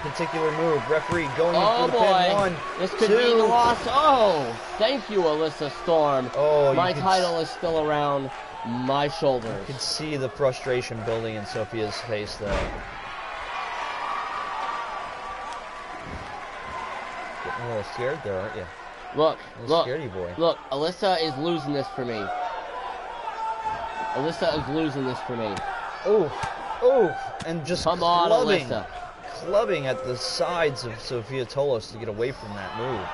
particular move. Referee going in for the pin. 1, this could 2. be the loss. Oh, thank you, Alyssa Storm. Oh, my title is still around my shoulders. You could see the frustration building in Sophia's face, though. Getting a little scared there, aren't you? Look, scaredy boy. Look, Alyssa is losing this for me. Alyssa is losing this for me. Oh, and just clubbing at the sides of Sophia Tolos to get away from that move.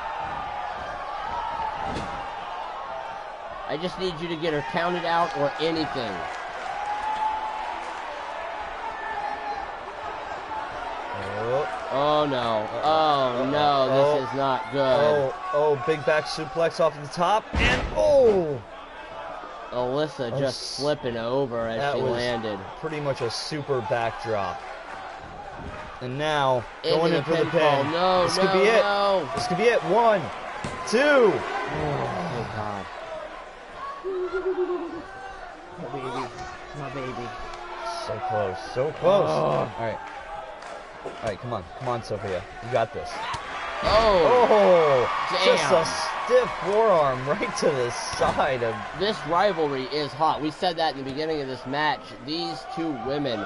I just need you to get her counted out or anything. Oh no. Oh no, this is not good. Oh, big back suplex off the top, and oh! Alyssa just flipping over as she landed. Pretty much a super backdrop. And now, Into going in for the pin. No, this could be it. No. This could be it. 1, 2. Oh, God. My baby. My baby. So close. So close. Oh. All right, come on. Come on, Sophia. You got this. Oh, damn. Just a stiff forearm right to the side of... This rivalry is hot. We said that in the beginning of this match. These two women,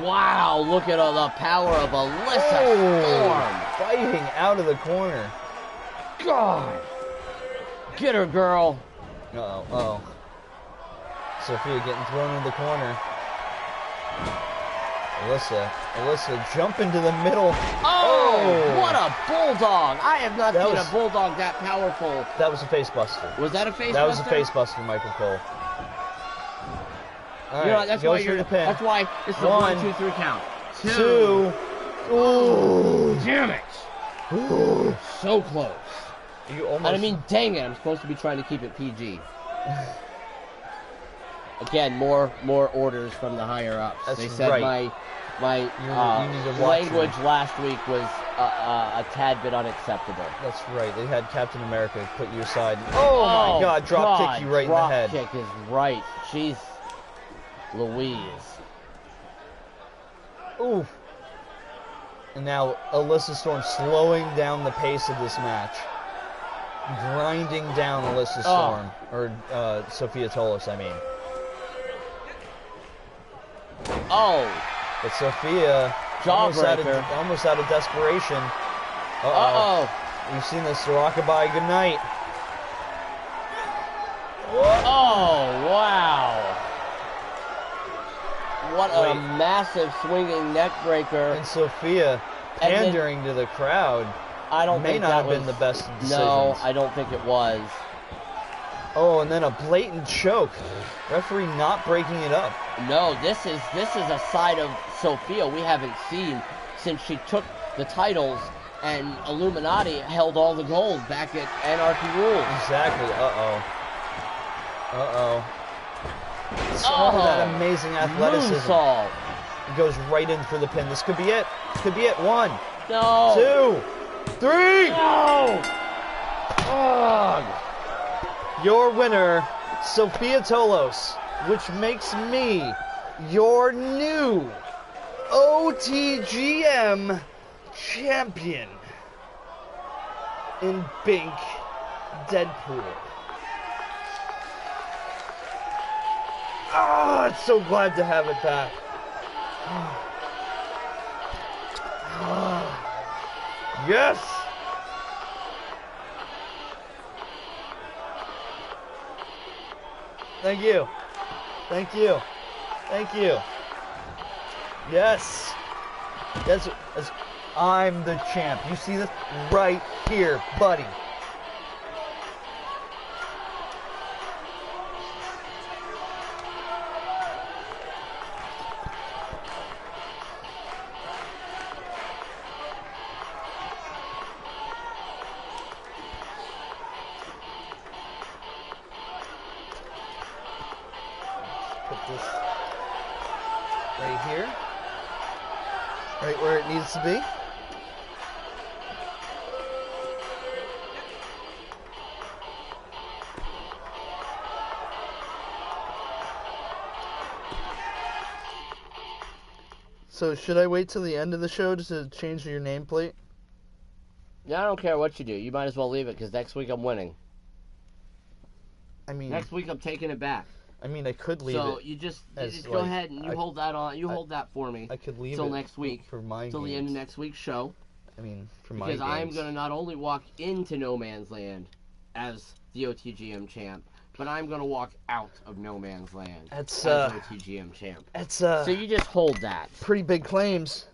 wow, look at all the power of Alyssa Storm. Fighting out of the corner. God. Get her, girl. Uh-oh. Sophia getting thrown in the corner. Alyssa, jump into the middle. Oh, what a bulldog. I have not seen a bulldog that powerful. That was a face buster. Was that a face buster? That was a face buster, Michael Cole. All right, you know, that's why this is a 1, 2, 3 count. 2. Ooh, damn it. Ooh, so close. You almost... And I mean, dang it, I'm supposed to be trying to keep it PG. Again, more orders from the higher ups. That's they said right. my you need to language last week was a tad bit unacceptable. That's right. They had Captain America put you aside. Oh my God! Drop kick you right in the head. Drop kick is right. Jeez, Louise. Ooh. And now Alyssa Storm slowing down the pace of this match, grinding down Alyssa Storm or Sophia Tolos, I mean. Oh. But Sophia almost out of desperation. Uh-oh. We've seen this rockabye goodnight. Oh, wow. What a massive swinging neck breaker. And Sophia pandering to the crowd. I don't think may not have been the best decisions. No, I don't think it was. Oh, and then a blatant choke. Referee not breaking it up. No, this is a side of Sophia we haven't seen since she took the titles and Illuminati held all the gold back at Anarchy Rules. Exactly. Oh, that amazing athleticism. Moonsault. It goes right in for the pin. This could be it. Could be it. 1, no. 2, 3. No. Oh. Your winner, Sophia Tolos, which makes me your new OTGM champion in Bink Deadpool. Oh, I'm so glad to have it back. Yes! Thank you. Thank you. Thank you. Yes. That's I'm the champ. You see this right here, buddy. Put this right here. Right where it needs to be. So should I wait till the end of the show to change your nameplate? Yeah, I don't care what you do. You might as well leave it because next week I'm winning. I mean, next week I'm taking it back. I mean, I could leave it. So you just go ahead and hold that on. Hold that for me. I could leave till it next week for my till the end of next week's show. I mean, for my because games. I'm gonna not only walk into No Man's Land as the OTGM champ, but I'm gonna walk out of No Man's Land as OTGM champ. That's so you just hold that. Pretty big claims.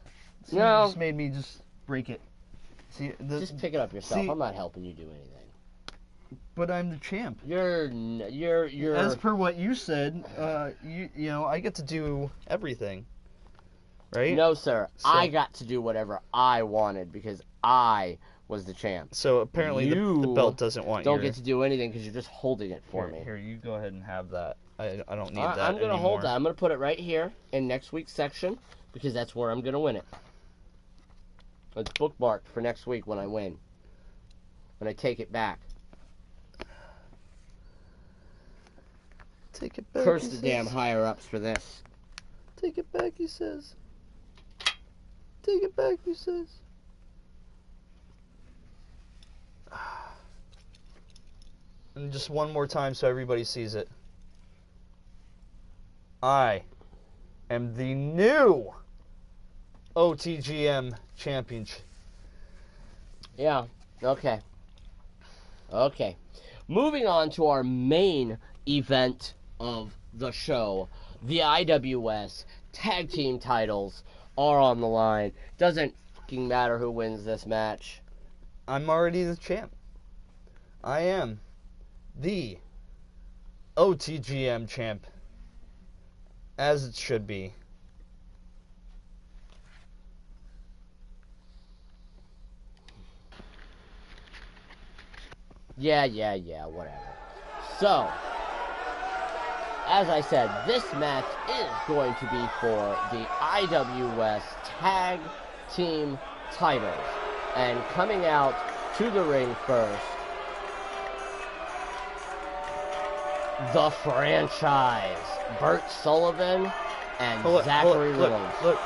So no, you just made me just break it. See, just pick it up yourself. I'm not helping you do anything. But I'm the champ. You're. As per what you said, you know, I get to do everything, right? No, sir. So. I got to do whatever I wanted because I was the champ. So apparently the belt doesn't want you. Don't get to do anything because you're just holding it for me. Here, you go ahead and have that. I don't need that I'm going to anymore. hold that. I'm going to put it right here in next week's section because that's where I'm going to win it. It's bookmarked for next week when I win. When I take it back. Take it back. Curse the damn higher-ups for this. Take it back, he says. Take it back, he says. And just one more time so everybody sees it. I am the new OTGM champion. Yeah, okay. Okay. Moving on to our main event of the show. The IWS tag team titles are on the line. Doesn't fucking matter who wins this match. I'm already the champ. I am the OTGM champ. As it should be. Yeah, whatever. So, as I said, this match is going to be for the IWS Tag Team titles. And coming out to the ring first, the franchise, Bert Sullivan and Zachary Reynolds. Look.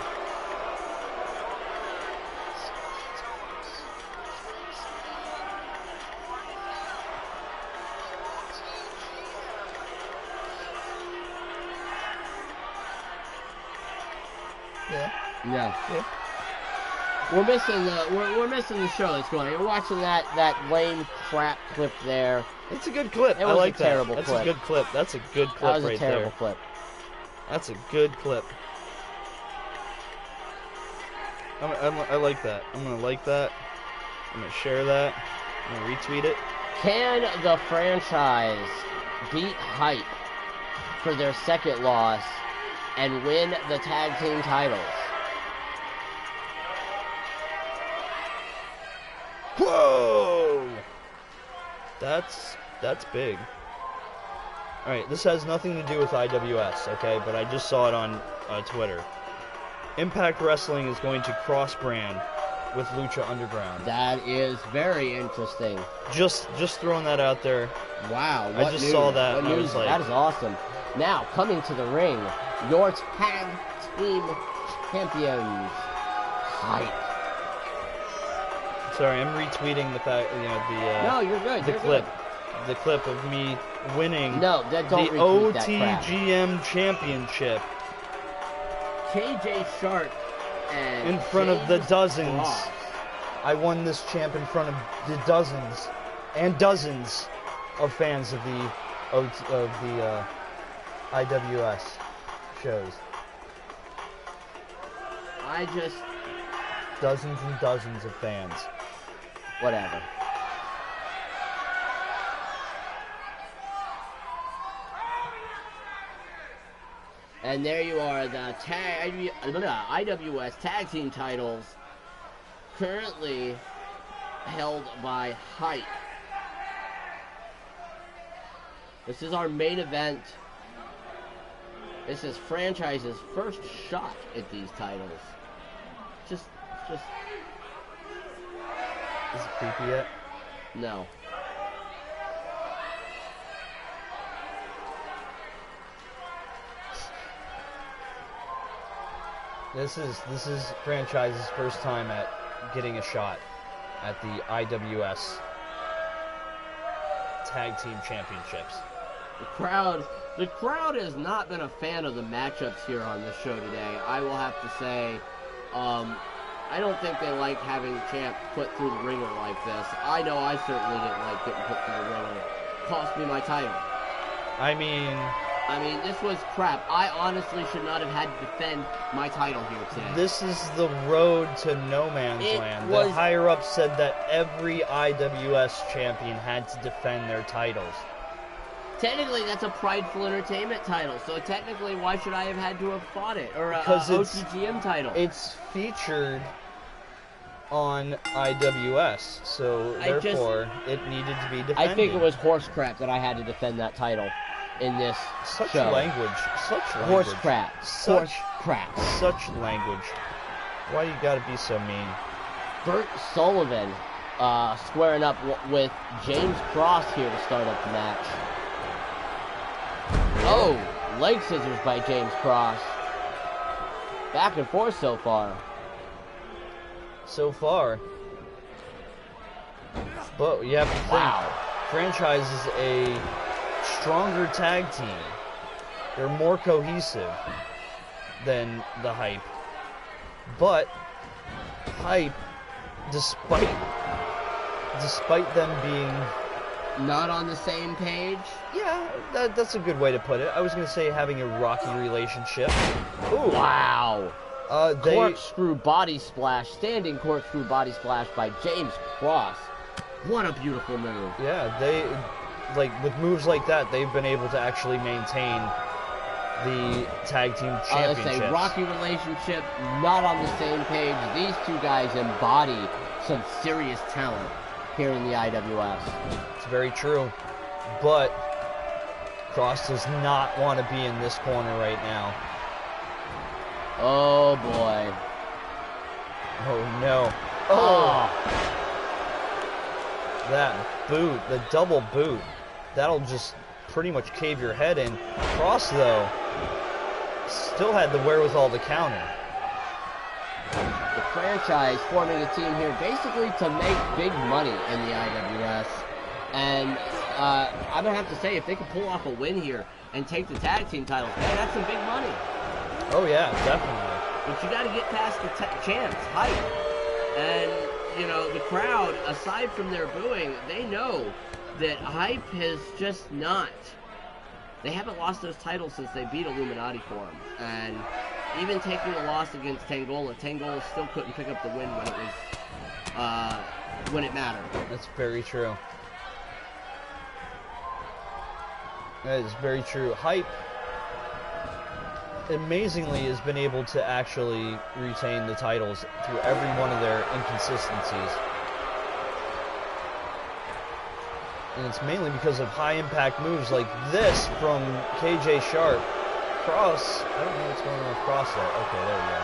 Yeah. We're missing the show that's going on. You're watching that lame crap clip there. It's a good clip. It was I like a terrible that. clip. That's a good clip. That's a good clip right there. That was a terrible clip. That's a good clip. I like that. I'm gonna like that. I'm gonna share that. I'm gonna retweet it. Can the franchise beat Hype for their second loss and win the tag team titles? Whoa! That's big. Alright, this has nothing to do with IWS, okay? But I just saw it on Twitter. Impact Wrestling is going to cross-brand with Lucha Underground. That is very interesting. Just throwing that out there. Wow, I just saw that and I was like... That is awesome. Now, coming to the ring, your tag team champions, Hype. Sorry, I'm retweeting the fact, No, you're good. The you're clip. Good. The clip of me winning don't the retweet that crap. OTGM championship. KJ Sharp and in front of the dozens. Ross. I won this champ in front of the dozens and dozens of fans of the IWS shows. Dozens and dozens of fans. Whatever. And there you are, the IWS Tag Team titles currently held by Hype. This is our main event. This is franchise's first shot at these titles. Just. Is it creepy yet? No. This is franchise's first time at getting a shot at the IWS Tag Team Championships. The crowd has not been a fan of the matchups here on this show today. I will have to say, I don't think they like having Champ put through the ringer like this. I know I certainly didn't like getting put through the ringer. Cost me my title. I mean, this was crap. I honestly should not have had to defend my title here today. This is the road to no man's land. The higher-ups said that every IWS champion had to defend their titles. Technically, that's a Prideful Entertainment title, so technically, why should I have had to have fought it? Or because OTGM title? It's featured on IWS, so therefore it needed to be defended. I think it was horse crap that I had to defend that title in this such show. language. Such language. Horse crap. Horse crap. Such language. Why you gotta be so mean? Bert Sullivan squaring up with James Cross here to start up the match. Oh, leg scissors by James Cross. Back and forth so far. So far. But you have to think, Franchise is a stronger tag team. They're more cohesive than the Hype. But Hype, despite them being not on the same page? Yeah, that's a good way to put it. I was going to say having a rocky relationship. Ooh. Wow. They... Corkscrew body splash, standing corkscrew body splash by James Cross. What a beautiful move. Yeah, they, like, with moves like that, they've been able to actually maintain the tag team championships. Let's say rocky relationship, not on the same page. These two guys embody some serious talent here in the IWS. It's very true. But Cross does not want to be in this corner right now. Oh boy. Oh no. Oh! That boot, the double boot, that'll just pretty much cave your head in. Cross, though, still had the wherewithal to counter. The Franchise forming a team here basically to make big money in the IWS. And I'm going to have to say, if they can pull off a win here and take the tag team titles, man, that's some big money. Oh, yeah, definitely. But you got to get past the champs, Hype. And, you know, the crowd, aside from their booing, they know that Hype has just not. They haven't lost those titles since they beat Illuminati for them. And even taking a loss against Tangola, Tangola still couldn't pick up the win when it was, when it mattered. That's very true. That is very true. Hype, amazingly, has been able to actually retain the titles through every one of their inconsistencies. And it's mainly because of high-impact moves like this from KJ Sharp. Cross, I don't know what's going on with Cross there. Okay, there we go.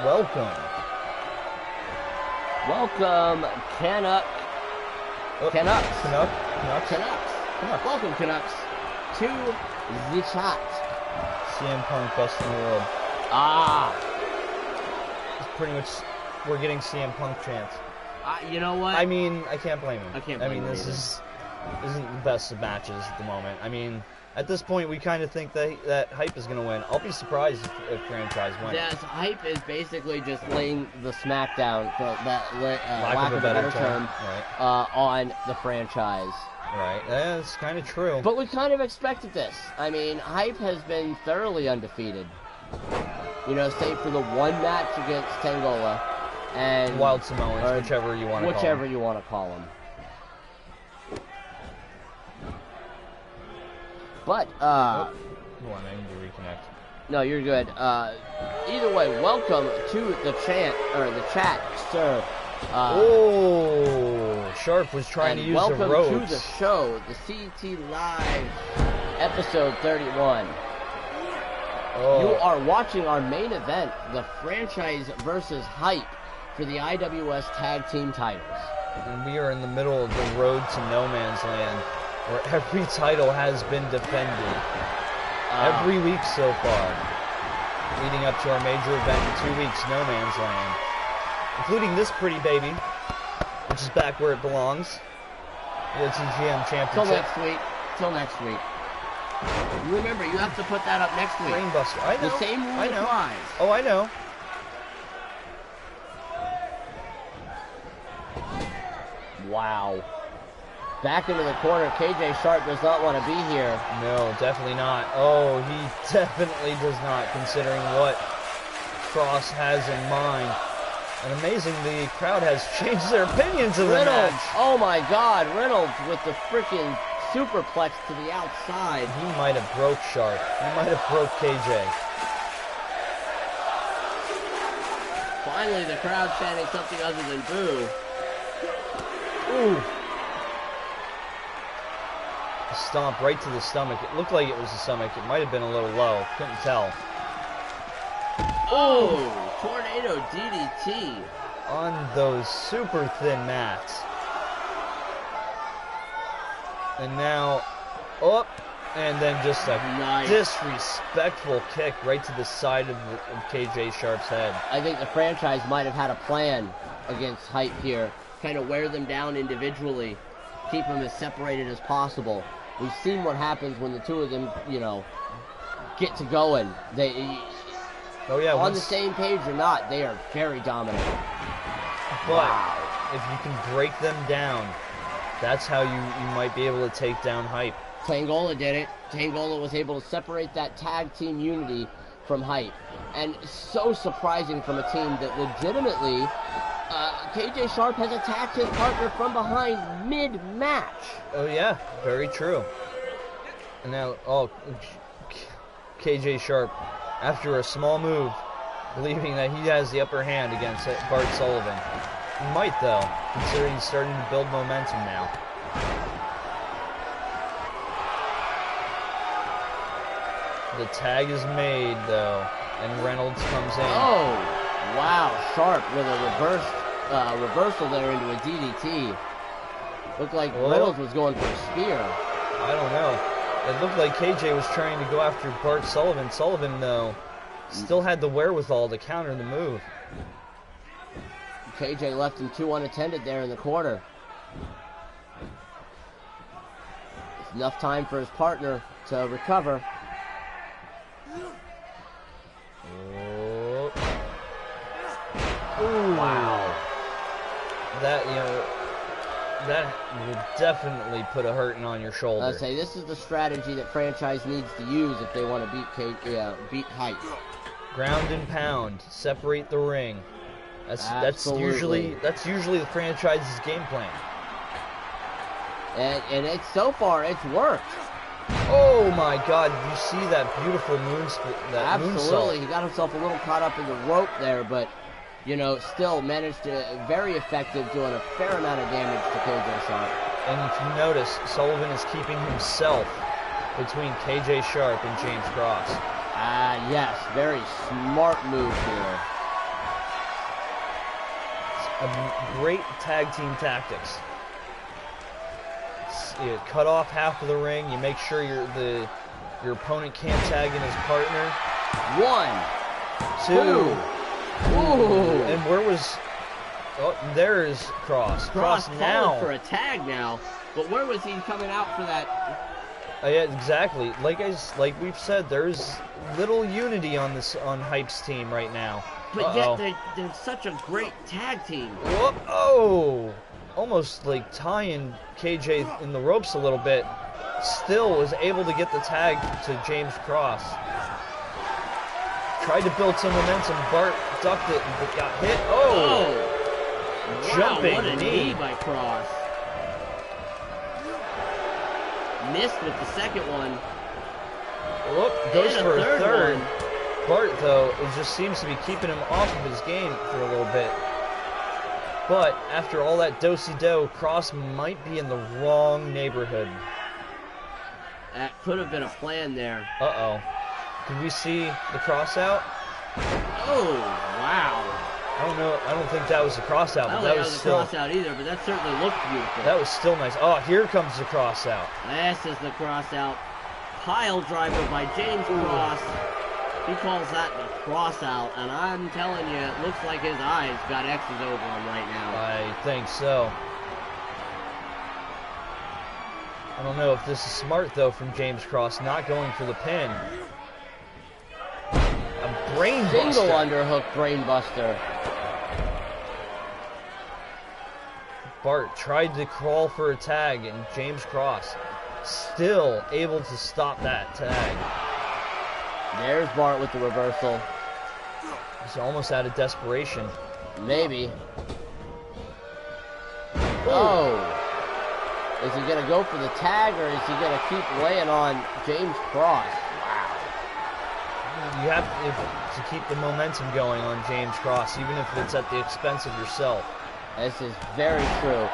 Welcome. Welcome, Canucks. Welcome, Canucks, to the chat. CM Punk best in the world. It's pretty much, we're getting CM Punk chance. You know what? I mean, I can't blame him. I can't blame him this isn't the best of matches at the moment. I mean, at this point, we kind of think that Hype is going to win. I'll be surprised if Franchise wins. Yes, Hype is basically just laying the smackdown, for that lack of a better term, right. On the Franchise. Right, that's kind of true. But we kind of expected this. I mean, Hype has been thoroughly undefeated. You know, save for the one match against Tangola and Wild Samoans, whichever you want to call them. Whichever you want to call them. But, Hold on, I need to reconnect. No, you're good. Either way, welcome to the chat, sir. Sharp was trying to use the ropes. Welcome to the show, the CT Live, episode 31. Oh. You are watching our main event, the Franchise versus Hype for the IWS Tag Team titles. And we are in the middle of the road to no man's land, where every title has been defended. Every week so far, leading up to our major event in 2 weeks, no man's land. Including this pretty baby, which is back where it belongs. The TGM Championship. Till next week. Remember, you have to put that up next week. Brainbuster. I know. The same rule applies. Oh, I know. Wow. Back into the corner. KJ Sharp does not want to be here. No, definitely not. Oh, he definitely does not, considering what Cross has in mind. And amazing, the crowd has changed their opinions of the match. Oh my God, Reynolds with the freaking superplex to the outside. He might have broke Sharp. He might have broke KJ. Finally, the crowd chanting something other than boo. Ooh. A stomp right to the stomach. It looked like it was the stomach. It might have been a little low. Couldn't tell. Oh, tornado DDT. On those super thin mats. And now, and then just a disrespectful kick right to the side of KJ Sharp's head. I think the franchise might have had a plan against Hype here. Kind of wear them down individually, keep them as separated as possible. We've seen what happens when the two of them, you know, get to going. They, on the same page or not, they are very dominant. But if you can break them down, that's how you might be able to take down Hype. Tangola did it. Tangola was able to separate that tag team unity from Hype. And so surprising from a team that legitimately, KJ Sharp has attacked his partner from behind mid-match. Oh yeah, very true. And now, KJ Sharp, after a small move, believing that he has the upper hand against Bart Sullivan. He might though, considering he's starting to build momentum now. The tag is made though, and Reynolds comes in. Oh, wow, Sharp with a reversal there into a DDT. Looked like Reynolds was going for a spear. I don't know. It looked like KJ was trying to go after Bart Sullivan. Sullivan, though, still had the wherewithal to counter the move. KJ left him 2 unattended there in the corner. It's enough time for his partner to recover. Oh. Ooh. Wow. That, that will definitely put a hurting on your shoulder. I'll say this is the strategy that franchise needs to use if they want to beat Hype. Ground and pound, separate the ring. That's usually the franchise's game plan. And it's so far it's worked. Oh my God! Did you see that beautiful moonsault? Absolutely, he got himself a little caught up in the rope there, but still managed to very effective, doing a fair amount of damage to KJ Sharp. And if you notice, Sullivan is keeping himself between KJ Sharp and James Cross. Yes, very smart move here. Great tag team tactics. You cut off half of the ring. You make sure your opponent can't tag in his partner. 1, 2. Ooh. And where was? Oh, there's Cross. Cross now for a tag now. But where was he coming out for that? Yeah, exactly. Like we've said, there's little unity on Hype's team right now. But yet they're such a great tag team. Oh, almost like tying KJ in the ropes a little bit. Still was able to get the tag to James Cross. Tried to build some momentum. Bart ducked it but got hit. Wow, jumping what a knee by Cross. Missed with the second one. Goes for a third. Bart, though, it just seems to be keeping him off of his game for a little bit. But after all that do-si-do, Cross might be in the wrong neighborhood. That could have been a plan there. Uh-oh. Did we see the cross out? Oh, wow. I don't know. I don't think that was a cross out, but that was still a cross out either, but that certainly looked beautiful. That was still nice. Oh, here comes the cross out. This is the cross out. Pile driver by James Cross. He calls that the cross out, and I'm telling you, it looks like his eyes got X's over him right now. I think so. I don't know if this is smart, though, from James Cross, not going for the pin. A brainbuster. Single underhook brainbuster. Bart tried to crawl for a tag, and James Cross still able to stop that tag. There's Bart with the reversal. He's almost out of desperation. Maybe. Oh. Is he going to go for the tag, or is he going to keep laying on James Cross? Wow. You have to keep the momentum going on James Cross, even if it's at the expense of yourself. This is very true.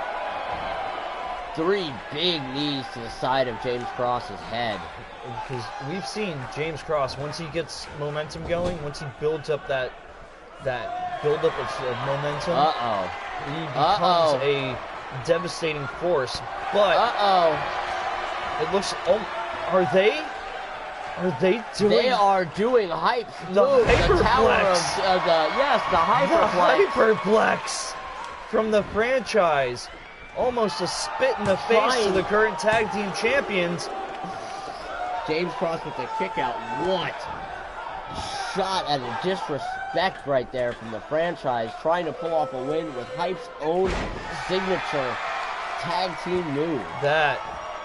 3 big knees to the side of James Cross's head. Because we've seen James Cross, once he gets momentum going, once he builds up that buildup of momentum, he becomes a devastating force. But it looks. Oh, are they doing? They are doing hype. The hyperplex. The tower of the hyperplex. The hyperplex from the franchise. Almost a spit in the face to the current tag team champions. James Cross with the kick out. What? Shot at a disrespect right there from the franchise, trying to pull off a win with Hype's own signature tag team move. That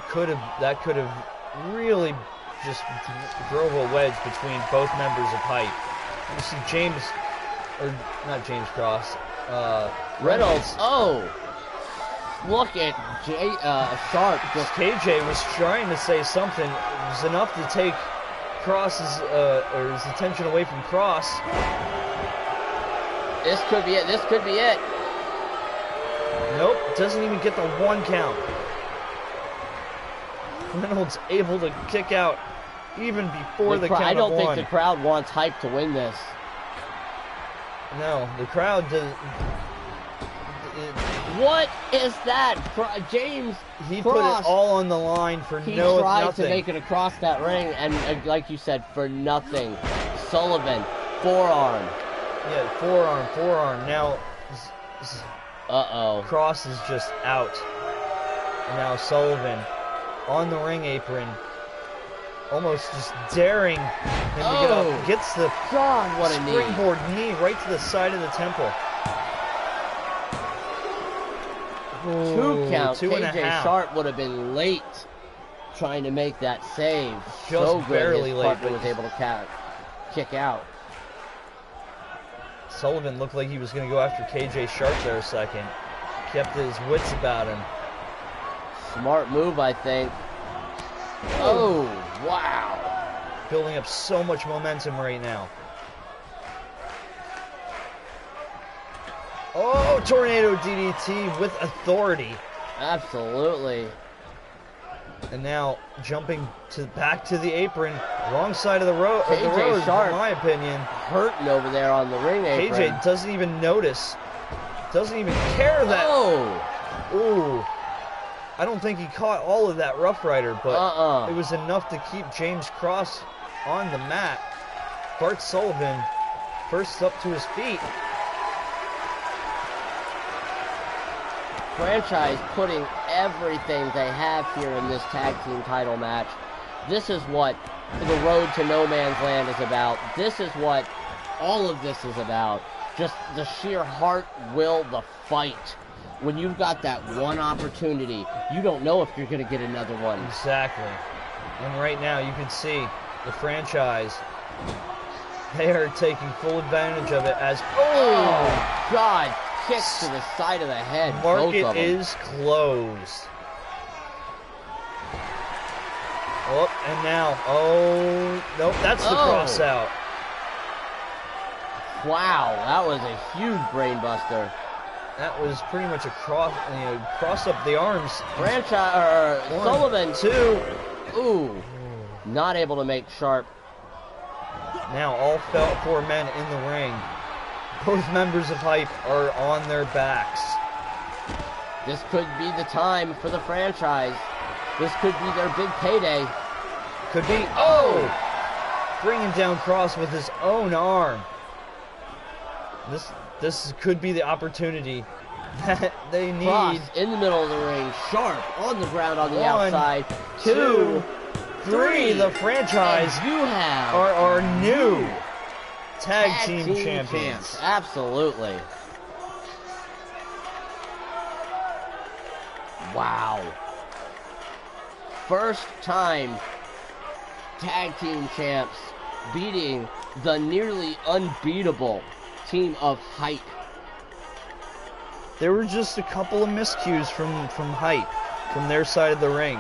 could have really just drove a wedge between both members of Hype. You see not James Cross, Reynolds. Oh, look at Sharp. Just KJ was trying to say something. It was enough to take Cross's his attention away from Cross. This could be it. This could be it. Nope, doesn't even get the 1 count. Reynolds able to kick out even before the count of 1. I don't think the crowd wants Hype to win this. No, the crowd does. What is that? James He Cross, put it all on the line for nothing. He tried to make it across that ring, and like you said, for nothing. Sullivan, forearm. Yeah, forearm. Now, Cross is just out. And now Sullivan on the ring apron, almost just daring him to get up. Gets the what a springboard knee right to the side of the temple. 2 count. 2.5. KJ Sharp would have been late trying to make that save. Just so barely his late. partner was able to kick out. Sullivan looked like he was going to go after KJ Sharp there a second. Kept his wits about him. Smart move, I think. Oh, wow. Building up so much momentum right now. Oh, tornado DDT with authority. Absolutely. And now jumping back to the apron, wrong side of the road. KJ Sharp, in my opinion, hurting over there on the ring apron. KJ doesn't even notice, doesn't even care that. Oh, ooh! I don't think he caught all of that Rough Rider, but it was enough to keep James Cross on the mat. Bart Sullivan first up to his feet. Franchise putting everything they have here in this tag team title match. This is what the road to no man's land is about. This is what all of this is about. Just the sheer heart, will, the fight. When you've got that one opportunity, you don't know if you're going to get another one. Exactly. And right now you can see the franchise, they are taking full advantage of it as, oh God, kicks to the side of the head. Market is closed. Oh, and now, oh, nope, that's the cross out. Wow, that was a huge brain buster. That was pretty much a cross up the arms. Sullivan. 2. Ooh, not able to make Sharp. Now all 4 men in the ring. Both members of Hype are on their backs. This could be the time for the franchise. This could be their big payday. Could be. Bringing down Cross with his own arm. This could be the opportunity that they need. Cross in the middle of the ring. Sharp on the ground on the outside. 2, 3. The franchise are our new tag team champions. Absolutely. Wow. First time tag team champs beating the nearly unbeatable team of Hype. There were just a couple of miscues from Hype, from their side of the ring.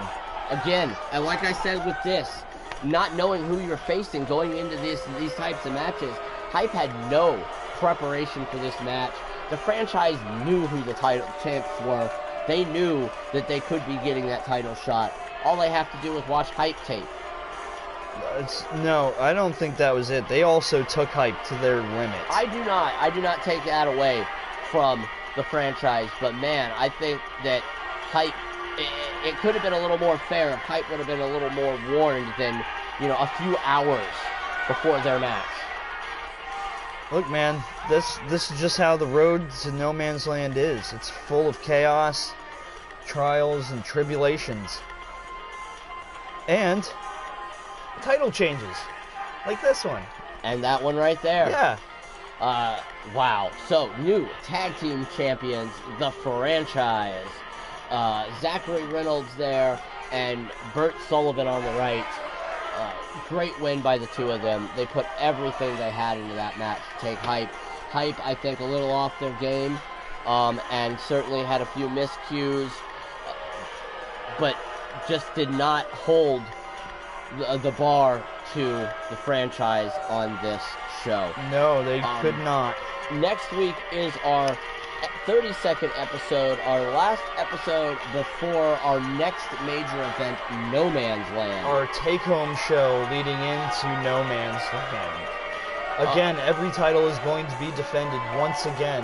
Again, and like I said with this, not knowing who you're facing going into these types of matches. Hype had no preparation for this match. The franchise knew who the title champs were. They knew that they could be getting that title shot. All they have to do is watch Hype tape. No, I don't think that was it. They also took Hype to their limit. I do not take that away from the franchise, but man, I think that Hype, it could have been a little more fair if Hype would have been a little more warned than, a few hours before their match. Look, man, this is just how the road to no man's land is. It's full of chaos, trials, and tribulations. And title changes, like this one. And that one right there. Yeah. Wow. So, new tag team champions, the franchise. Zachary Reynolds there, and Bert Sullivan on the right. Great win by the two of them. They put everything they had into that match to take Hype. Hype, I think, a little off their game, and certainly had a few miscues, but just did not hold the bar to the franchise on this show. No, they could not. Next week is our 32nd episode, our last episode before our next major event, No Man's Land. Our take-home show leading into No Man's Land. Again, every title is going to be defended once again.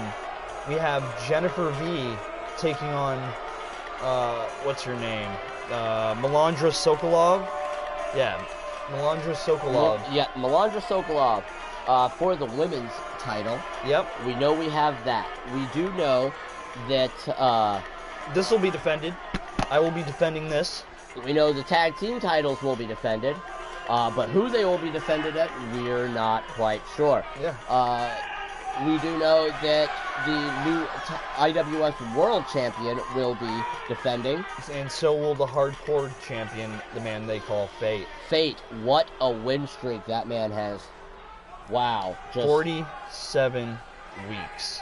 We have Jennifer V taking on, what's her name? Melandra Sokolov? Yeah, Melandra Sokolov. Melandra Sokolov for the women's title. Yep. We know we have that. We do know that this will be defended. I will be defending this. We know the tag team titles will be defended, but who they will be defended at, we're not quite sure. Yeah. We do know that the new IWS World Champion will be defending. And so will the Hardcore Champion, the man they call Fate. Fate, what a win streak that man has. Wow. 47 weeks.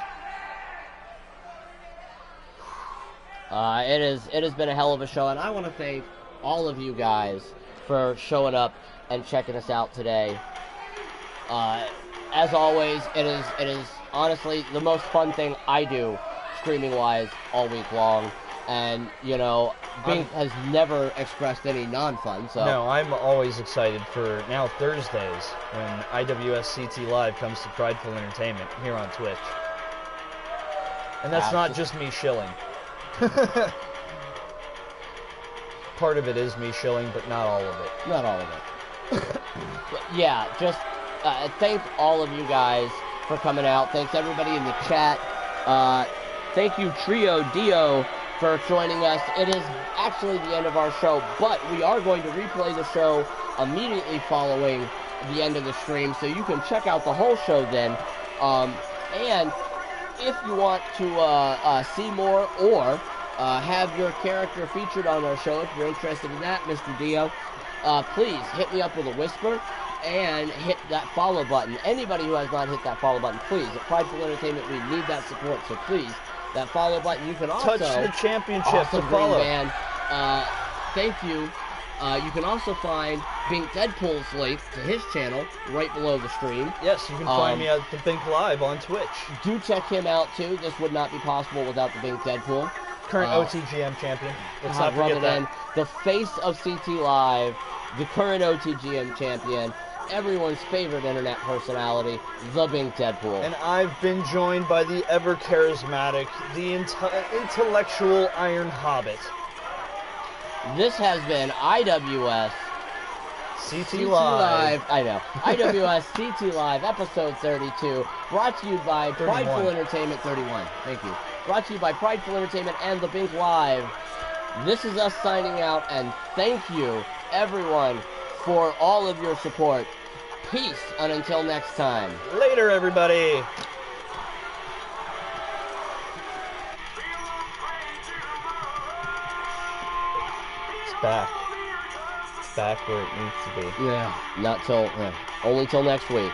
It has been a hell of a show, and I want to thank all of you guys for showing up and checking us out today. As always, it is honestly the most fun thing I do, streaming-wise, all week long. And, Bink has never expressed any non-fun, so... No, I'm always excited for now Thursdays when IWS CT Live comes to Prideful Entertainment here on Twitch. And that's not just me shilling. Part of it is me shilling, but not all of it. Not all of it. But yeah, just thank all of you guys for coming out. Thanks everybody in the chat. Thank you, Trio Dio, for joining us. It is actually the end of our show, but we are going to replay the show immediately following the end of the stream, so you can check out the whole show then. And if you want to see more or have your character featured on our show, if you're interested in that, Mr. Dio, please hit me up with a whisper and hit that follow button. Anybody who has not hit that follow button, please. At Prideful Entertainment, we need that support, so please, that follow button. You can also... touch the championship to follow. Man, thank you. You can also find Bink Deadpool's link to his channel right below the stream. Yes, you can find me at the Bink Live on Twitch. Do check him out, too. This would not be possible without the Bink Deadpool. Current OTGM champion. Let's not forget that. The face of CT Live, the current OTGM champion, everyone's favorite internet personality, the Bink Deadpool. And I've been joined by the ever-charismatic, the intellectual Iron Hobbit. This has been IWS CT Live. I know. IWS CT Live, episode 32, brought to you by 31. Prideful Entertainment 31. Thank you. Brought to you by Prideful Entertainment and the Bink Live. This is us signing out, and thank you, everyone, for all of your support. Peace, and until next time. Later, everybody. It's back. It's back where it needs to be. Yeah, only till next week.